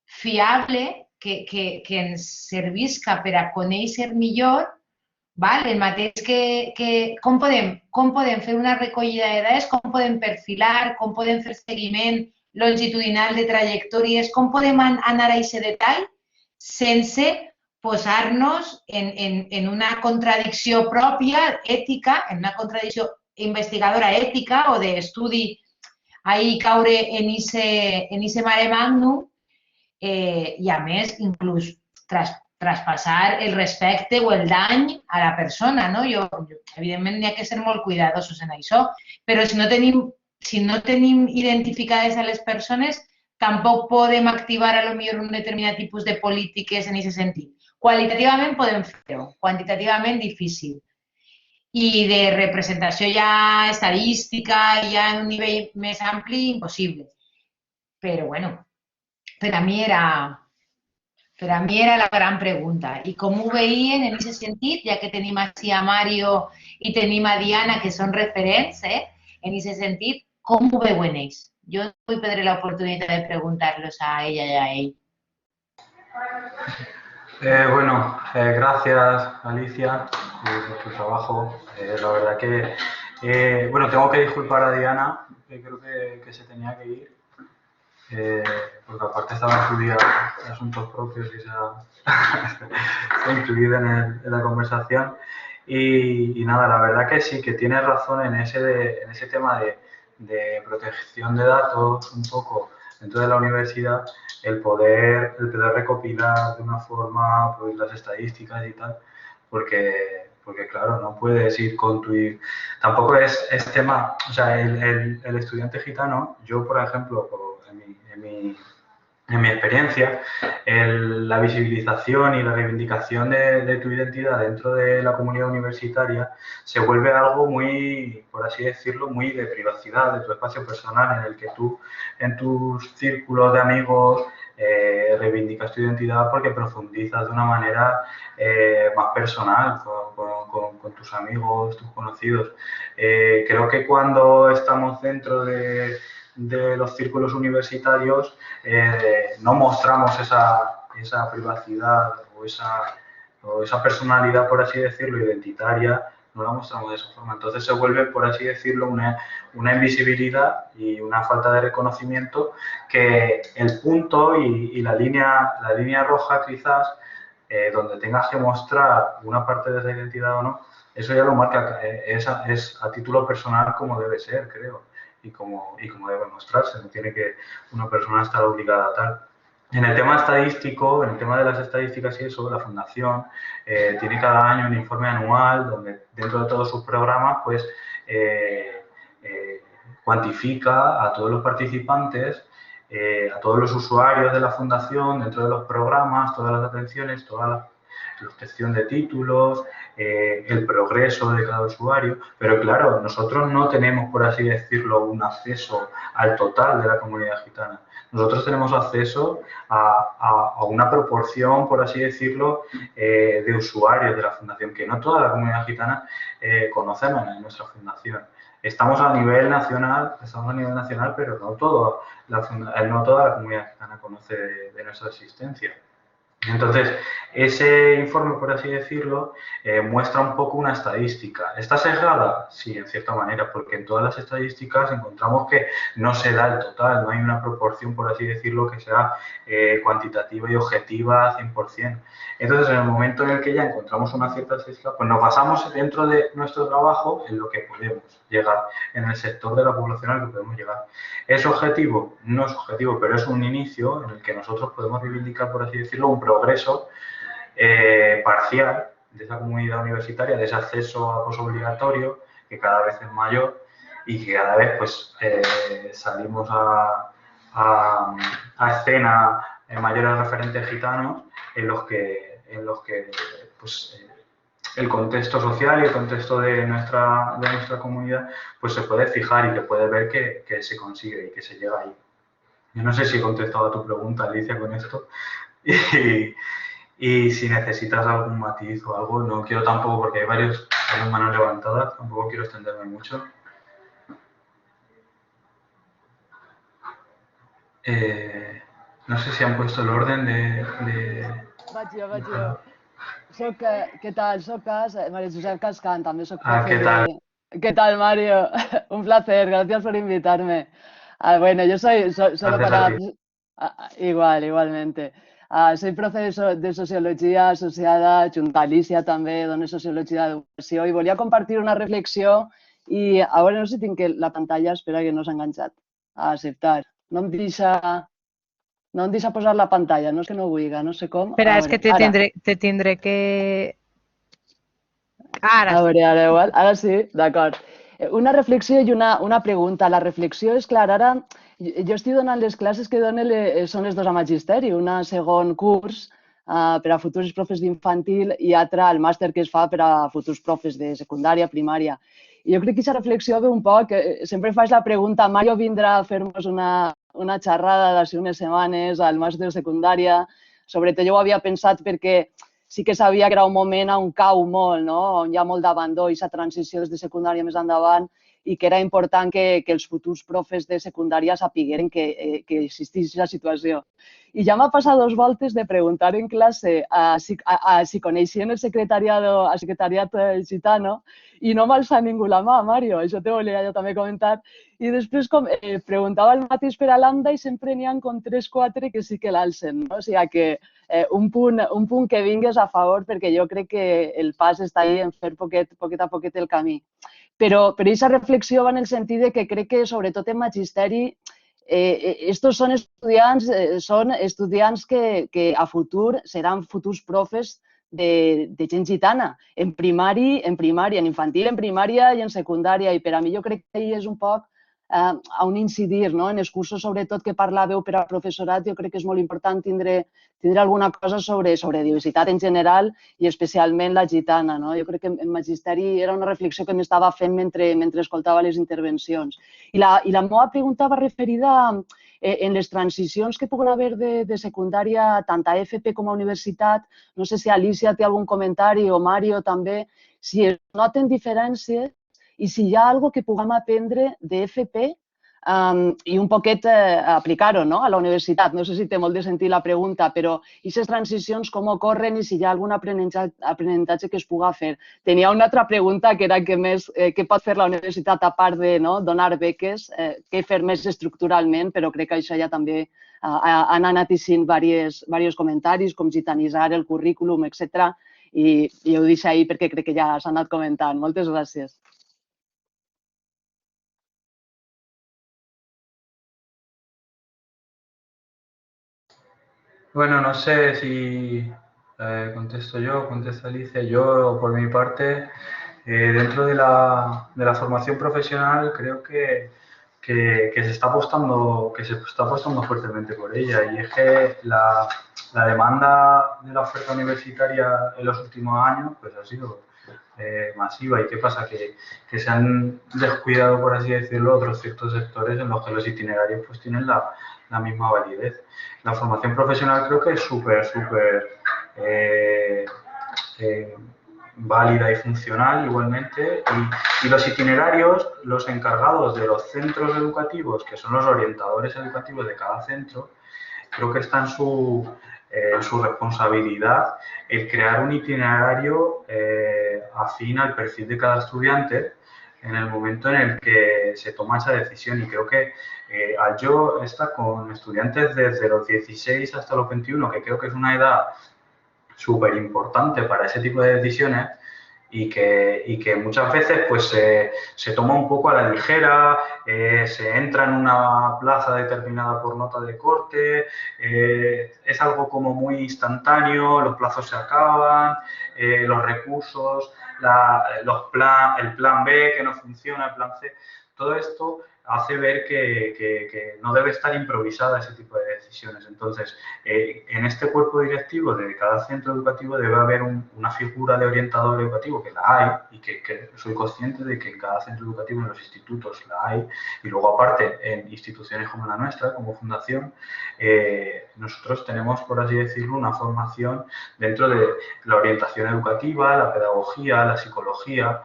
fiable que ens servisca per a conèixer millor, el mateix que com podem fer una recollida de dades, com podem perfilar, com podem fer seguiment longitudinal de trajectòries, com podem anar a aquest detall sense posar-nos en una contradicció pròpia, ètica, en una contradicció investigadora ètica o d'estudi, ahir caure en aquest mare magnum i, a més, inclús traspassar el respecte o el dany a la persona, no? Evidentment, n'hi ha que ser molt cuidadosos en això, però si no tenim identificades a les persones, tampoc podem activar a lo millor un determinat tipus de polítiques en aquest sentit. Qualitativament podem fer-ho, quantitativament difícil. I de representació ja estadística, ja en un nivell més ampli, impossible. Però, bueno, per a mi era la gran pregunta. I com ho veien en aquest sentit, ja que tenim així a Mario i tenim a Diana, que són referents, en aquest sentit, com ho veuen ells? Jo vull prendre l'oportunitat de preguntar-los a ella y a él. Bueno, gracias Alicia por tu trabajo. La verdad que, bueno, tengo que disculpar a Diana, que creo que se tenía que ir, porque aparte estaba incluida en asuntos propios y se ha incluido en la conversación. Y nada, la verdad que sí, que tienes razón en ese tema de protección de datos un poco dentro de la universidad, el poder recopilar de una forma pues, las estadísticas y tal, porque claro, no puedes ir con tu... Tampoco es tema, o sea, el estudiante gitano, yo por ejemplo, en mi experiencia, la visibilización y la reivindicación de tu identidad dentro de la comunidad universitaria se vuelve algo muy, por así decirlo, muy de privacidad, de tu espacio personal, en el que tú, en tus círculos de amigos, reivindicas tu identidad porque profundizas de una manera más personal con tus amigos, tus conocidos. Creo que cuando estamos dentro de los círculos universitarios no mostramos esa privacidad o esa personalidad, por así decirlo, identitaria, no la mostramos de esa forma. Entonces se vuelve, por así decirlo, una invisibilidad y una falta de reconocimiento que el punto y la línea roja quizás, donde tengas que mostrar una parte de esa identidad o no, eso ya lo marca, es a título personal como debe ser, creo. Y como debe mostrarse, no tiene que una persona estar obligada a tal. En el tema estadístico, en el tema de las estadísticas y eso, la Fundación tiene cada año un informe anual donde dentro de todos sus programas pues cuantifica a todos los participantes, a todos los usuarios de la fundación, dentro de los programas, todas las atenciones, toda la obtención de títulos, el progreso de cada usuario, pero claro, nosotros no tenemos, por así decirlo, un acceso al total de la comunidad gitana. Nosotros tenemos acceso a una proporción, por así decirlo, de usuarios de la fundación, que no toda la comunidad gitana conocemos en nuestra fundación. Estamos a nivel nacional, pero no toda la comunidad gitana conoce de nuestra existencia. Entonces, ese informe, por así decirlo, muestra un poco una estadística. ¿Está sesgada? Sí, en cierta manera, porque en todas las estadísticas encontramos que no se da el total, no hay una proporción, por así decirlo, que sea cuantitativa y objetiva 100%. Entonces, en el momento en el que ya encontramos una cierta estadística, pues nos basamos dentro de nuestro trabajo en lo que podemos llegar, en el sector de la población al que podemos llegar. ¿Es objetivo? No es objetivo, pero es un inicio en el que nosotros podemos reivindicar, por así decirlo, un progreso parcial de esa comunidad universitaria, de ese acceso a posobligatorio, que cada vez es mayor y que cada vez pues, salimos a escena mayores referentes gitanos en los que pues, el contexto social y el contexto de nuestra comunidad pues se puede fijar y que puede ver que se consigue y que se llega ahí. Yo no sé si he contestado a tu pregunta, Alicia, con esto. Y si necesitas algún matiz o algo, no quiero tampoco, porque hay varias manos levantadas, tampoco quiero extenderme mucho. No sé si han puesto el orden de... Vaig jo. Què tal? Soc María Josep Cascán, també soc profe ¿qué tal? ¿Qué tal, Mario? Un placer, gracias por invitarme. Bueno, yo soy solo para... Igualmente. Soy profe de Sociologia associada junto a Alicia també, dono Sociologia d'Educació i volia compartir una reflexió i ara no sé si tinc la pantalla, espera que no s'ha enganxat. A acceptar. No em deixa posar la pantalla, no és que no vulgui, no sé com. Espera, és que te tindré que... Ara sí. Ara igual, ara sí, d'acord. Una reflexió i una pregunta. La reflexió és clar, ara jo estic donant les classes que dono són les dues a Magisteri, una segon curs per a futurs profes d'infantil i altra el màster que es fa per a futurs profes de secundària, primària. I jo crec que aquesta reflexió ve un poc, sempre faig la pregunta, Mario vindrà a fer-nos una xerrada d'ací unes setmanes al màster de secundària, sobretot jo ho havia pensat perquè sí que sabia que era un moment on cau molt, on hi ha molt d'abandó i aquesta transició des de secundària més endavant i que era important que els futurs profes de secundària sapigueren que existís aquesta situació. I ja m'ha passat 2 voltes de preguntar en classe si coneixien el secretariat gitano i no m'alça ningú la mà, Mario, això te volia jo també comentar. I després preguntava el mateix per a l'AMDA i sempre n'hi ha com 3-4 que sí que l'alcen. O sigui que un punt que vingues a favor perquè jo crec que el pas està ahí en fer poquet a poquet el camí. Però aquesta reflexió va en el sentit que crec que sobretot en magisteri estos són estudiants que a futur seran futurs profes de gent gitana, en primari, en infantil, en primària i en secundària. I per a mi jo crec que ahí és un poc on incidir, en els cursos sobretot que parlàveu per al professorat, jo crec que és molt important tindre alguna cosa sobre diversitat en general i especialment la gitana. Jo crec que en magisteri era una reflexió que m'estava fent mentre escoltava les intervencions. I la meva pregunta va referida en les transicions que puguen haver de secundària tant a FP com a universitat. No sé si Alicia té algun comentari o Mario també, si es noten diferències i si hi ha alguna cosa que puguem aprendre de FP i un poquet aplicar-ho a la universitat. No sé si té molt de sentit la pregunta, però aquestes transicions com ocorren i si hi ha algun aprenentatge que es pugui fer. Tenia una altra pregunta que era què pot fer la universitat a part de donar beques, què fer més estructuralment, però crec que això ja també han anat eixint diversos comentaris, com gitanitzar el currículum, etc. I ho deixo ahí perquè crec que ja s'ha anat comentant. Moltes gràcies. Bueno, no sé si contesto yo, contesta Alicia. Yo, por mi parte, dentro de la formación profesional, creo que que se está apostando fuertemente por ella, y es que la demanda de la oferta universitaria en los últimos años pues ha sido masiva. ¿Y qué pasa? Que se han descuidado, por así decirlo, otros ciertos sectores en los que los itinerarios pues tienen la misma validez. La formación profesional creo que es súper válida y funcional igualmente, y los itinerarios, los encargados de los centros educativos, que son los orientadores educativos de cada centro, creo que está en su responsabilidad el crear un itinerario afín al perfil de cada estudiante en el momento en el que se toma esa decisión. Y creo que al yo estar con estudiantes desde los 16 hasta los 21, que creo que es una edad súper importante para ese tipo de decisiones, y que muchas veces pues se toma un poco a la ligera, se entra en una plaza determinada por nota de corte, es algo como muy instantáneo, los plazos se acaban, los recursos, el plan B que no funciona, el plan C, todo esto hace ver que no debe estar improvisada ese tipo de decisiones. Entonces, en este cuerpo directivo de cada centro educativo debe haber una figura de orientador educativo, que la hay, y que soy consciente de que en cada centro educativo, en los institutos, la hay, y luego aparte en instituciones como la nuestra, como fundación, nosotros tenemos, por así decirlo, una formación dentro de la orientación educativa, la pedagogía, la psicología,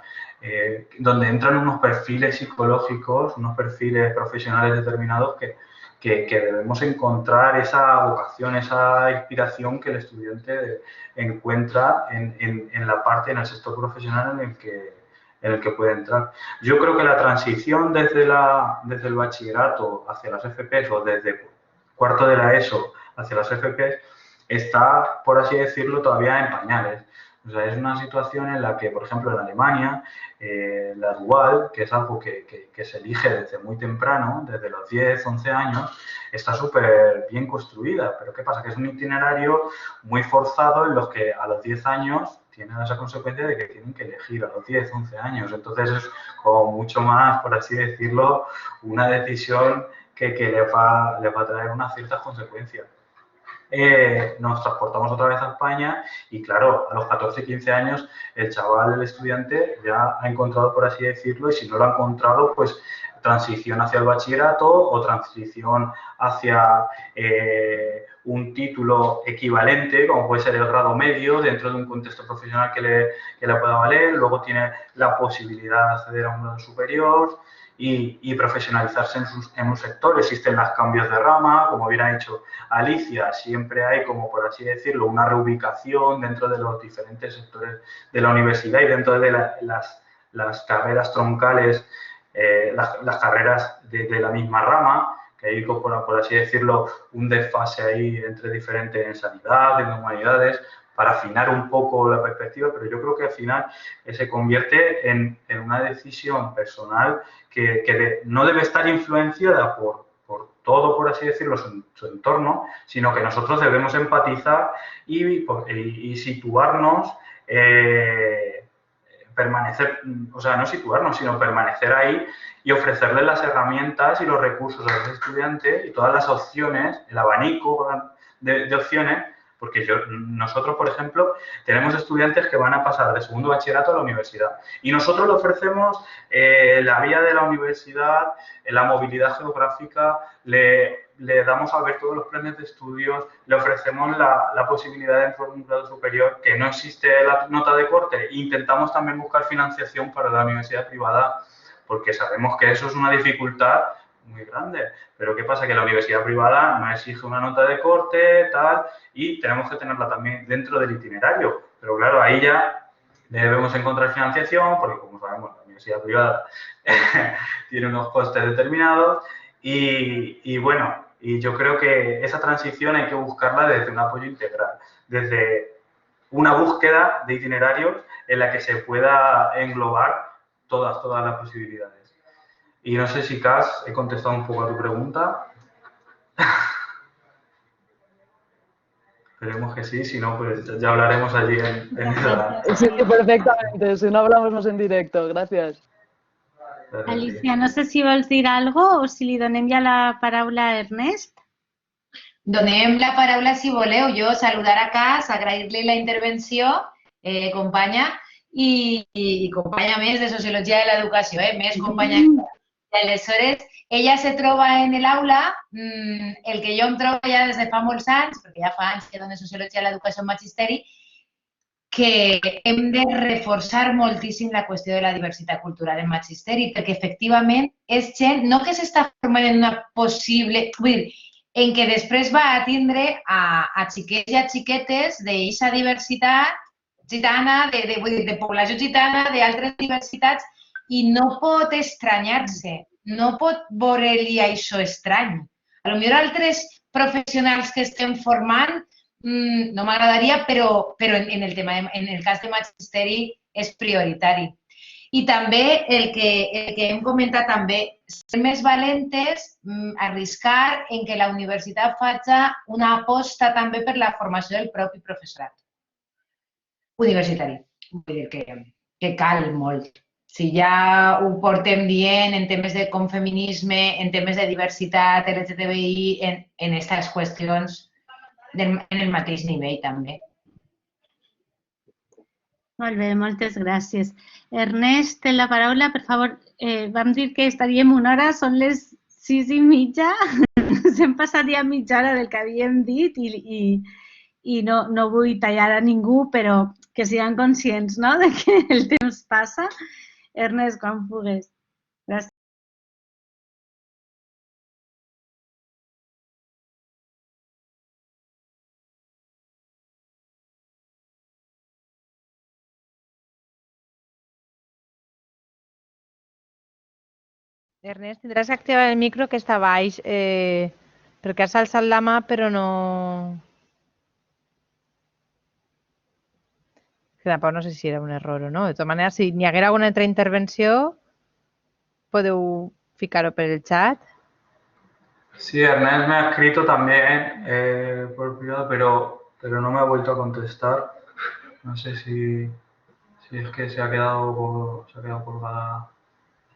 donde entran unos perfiles psicológicos, unos perfiles profesionales determinados que debemos encontrar esa vocación, esa inspiración que el estudiante encuentra en el sector profesional en el que puede entrar. Yo creo que la transición desde el bachillerato hacia las FPs, o desde cuarto de la ESO hacia las FPs, está, por así decirlo, todavía en pañales. O sea, es una situación en la que, por ejemplo, en Alemania, la dual, que es algo que se elige desde muy temprano, desde los 10, 11 años, está súper bien construida. Pero ¿qué pasa? Que es un itinerario muy forzado en los que a los 10 años tienen esa consecuencia de que tienen que elegir a los 10, 11 años. Entonces es como mucho más, por así decirlo, una decisión que les va a traer unas ciertas consecuencias. Nos transportamos otra vez a España y, claro, a los 14, 15 años el chaval, el estudiante, ya ha encontrado, por así decirlo, y si no lo ha encontrado, pues transición hacia el bachillerato o transición hacia un título equivalente, como puede ser el grado medio, dentro de un contexto profesional que le pueda valer. Luego tiene la posibilidad de acceder a un grado superior y profesionalizarse en un sector. Existen los cambios de rama, como bien ha dicho Alicia, siempre hay, como por así decirlo, una reubicación dentro de los diferentes sectores de la universidad y dentro de las carreras troncales, las carreras de la misma rama, que hay, por así decirlo, un desfase ahí entre diferentes en sanidad, en humanidades, para afinar un poco la perspectiva, pero yo creo que al final se convierte en una decisión personal que no debe estar influenciada por todo, por así decirlo, su entorno, sino que nosotros debemos empatizar y situarnos, permanecer, o sea, no situarnos, sino permanecer ahí y ofrecerles las herramientas y los recursos a los estudiantes y todas las opciones, el abanico de opciones, porque nosotros, por ejemplo, tenemos estudiantes que van a pasar de segundo bachillerato a la universidad y nosotros le ofrecemos la vía de la universidad, la movilidad geográfica, le damos a ver todos los planes de estudios, le ofrecemos la posibilidad de entrar en un grado superior, que no existe la nota de corte. Intentamos también buscar financiación para la universidad privada, porque sabemos que eso es una dificultad muy grande. Pero ¿qué pasa? Que la universidad privada no exige una nota de corte, tal, y tenemos que tenerla también dentro del itinerario. Pero claro, ahí ya debemos encontrar financiación, porque como sabemos, la universidad privada tiene unos costes determinados y bueno, y yo creo que esa transición hay que buscarla desde un apoyo integral, desde una búsqueda de itinerarios en la que se pueda englobar todas las posibilidades. Y no sé si, Cas, he contestado un poco a tu pregunta. Esperemos que sí, si no, pues ya hablaremos allí en Instagram. Sí, perfectamente. Si no, hablamos más en directo. Gracias. Alicia, no sé si vols dir alguna cosa o si li donem ja la paraula a Ernest. Donem la paraula, si voleu, jo saludar a Cas, agrair-li la intervenció, companya, i companya més de Sociologia de l'Educació, més companya. I aleshores, ella se troba en l'aula, el que jo em trobo ja des de fa molts anys, perquè ja fa anys que dono Sociologia de l'Educació en Magisteri, que hem de reforçar moltíssim la qüestió de la diversitat cultural en magisteri, perquè efectivament és gent, no que s'està formant en una possible... Vull dir, en què després va a tindre a xiquets i a xiquetes d'aquesta diversitat gitana, de població gitana, d'altres diversitats, i no pot estranyar-se, no pot veure-li això estrany. Potser altres professionals que estem formant no m'agradaria, però en el cas de magisteri és prioritari. I també el que hem comentat també, ser més valentes, arriscar en que la universitat faci una aposta també per la formació del propi professorat universitari. Vull dir que cal molt. Si ja ho portem dient en temes de confeminisme, en temes de diversitat, LGTBI, en aquestes qüestions en el mateix nivell també. Molt bé, moltes gràcies. Ernest, té la paraula, per favor. Vam dir que estaríem una hora, són les 6:30. S'hem passat ja mitja hora del que havíem dit i no vull tallar a ningú, però que siguin conscients, no?, de que el temps passa. Ernest, quan pugues. Gràcies. Ernest, tindràs que activar el micro que està baix, perquè has alçat la mà però no... Que tampoc no sé si era un error o no. De tota manera, si n'hi haguera alguna altra intervenció, podeu ficar-ho per el chat. Sí, Ernest me ha escrito también por privado, pero no me ha vuelto a contestar. No sé si es que se ha quedado colgada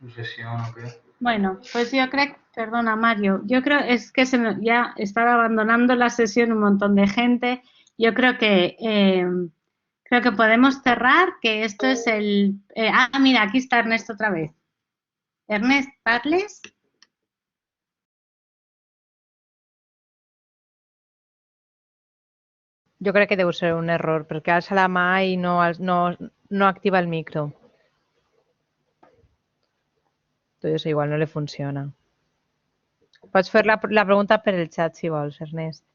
su sesión o qué. Bueno, pues yo creo, perdona Mario, yo creo es que ya está abandonando la sesión un montón de gente. Yo creo que podemos cerrar, que esto es el... mira, aquí está Ernest otra vez. Ernest, ¿parles? Jo crec que deu ser un error, perquè alça la mà i no activa el micro. Entonces igual no le funciona. Pots fer la pregunta per el chat si vols, Ernest.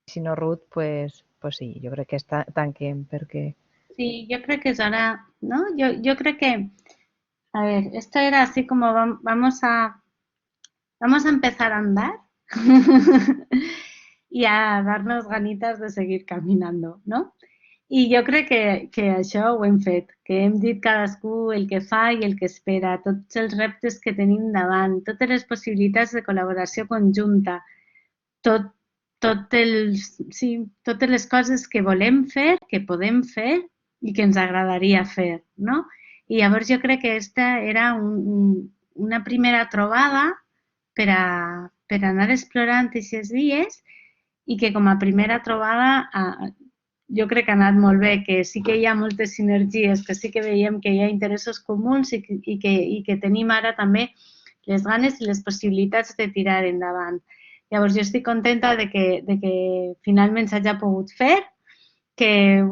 Si no, Ruth, pues sí, jo crec que tanquem perquè... Sí, yo creo que es hora, ¿no? Yo creo que, a ver, esto era así como vamos a empezar a andar y a darnos ganitas de seguir caminando, no? I jo crec que això ho hem fet, que hem dit cadascú el que fa i el que espera, tots els reptes que tenim davant, totes les possibilitats de col·laboració conjunta, totes les coses que volem fer, que podem fer i que ens agradaria fer, no? I llavors jo crec que aquesta era una primera trobada per anar explorant aquestes vies i que com a primera trobada jo crec que ha anat molt bé, que sí que hi ha moltes sinergies, que sí que veiem que hi ha interessos comuns i que tenim ara també les ganes i les possibilitats de tirar endavant. Llavors, jo estic contenta de que finalment s'hagi pogut fer, que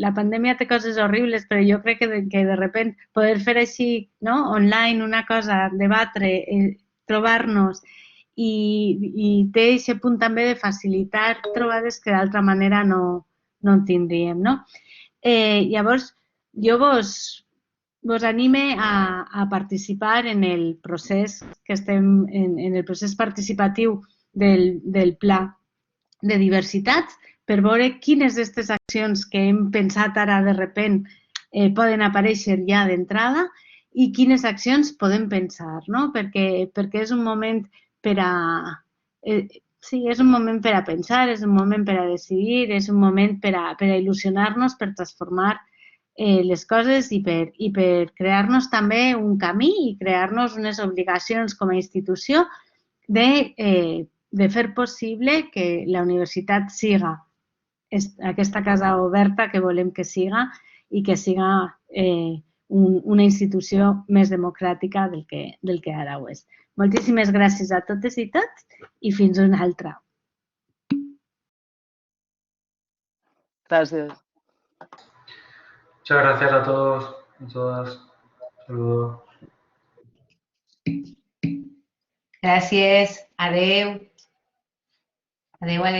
la pandèmia té coses horribles, però jo crec que de repente poder fer així, no?, online, una cosa, debatre, trobar-nos, i té aquest punt també de facilitar trobades que d'altra manera no en tindríem, no? Llavors, jo vos anime a participar en el procés que estem, en el procés participatiu del pla de diversitats, per veure quines d'aquestes accions que hem pensat ara de sobte poden aparèixer ja d'entrada i quines accions podem pensar, no? Perquè és un moment per a... Sí, és un moment per a pensar, és un moment per a decidir, és un moment per a il·lusionar-nos, per transformar les coses i per crear-nos també un camí i crear-nos unes obligacions com a institució de fer possible que la universitat siga aquesta casa oberta que volem que siga i que siga una institució més democràtica del que ara ho és. Moltíssimes gràcies a totes i tots i fins una altra. Gràcies. Muchas gracias a todos, a todas. Saludos. Gràcies. Adeu. Adeu, adeu.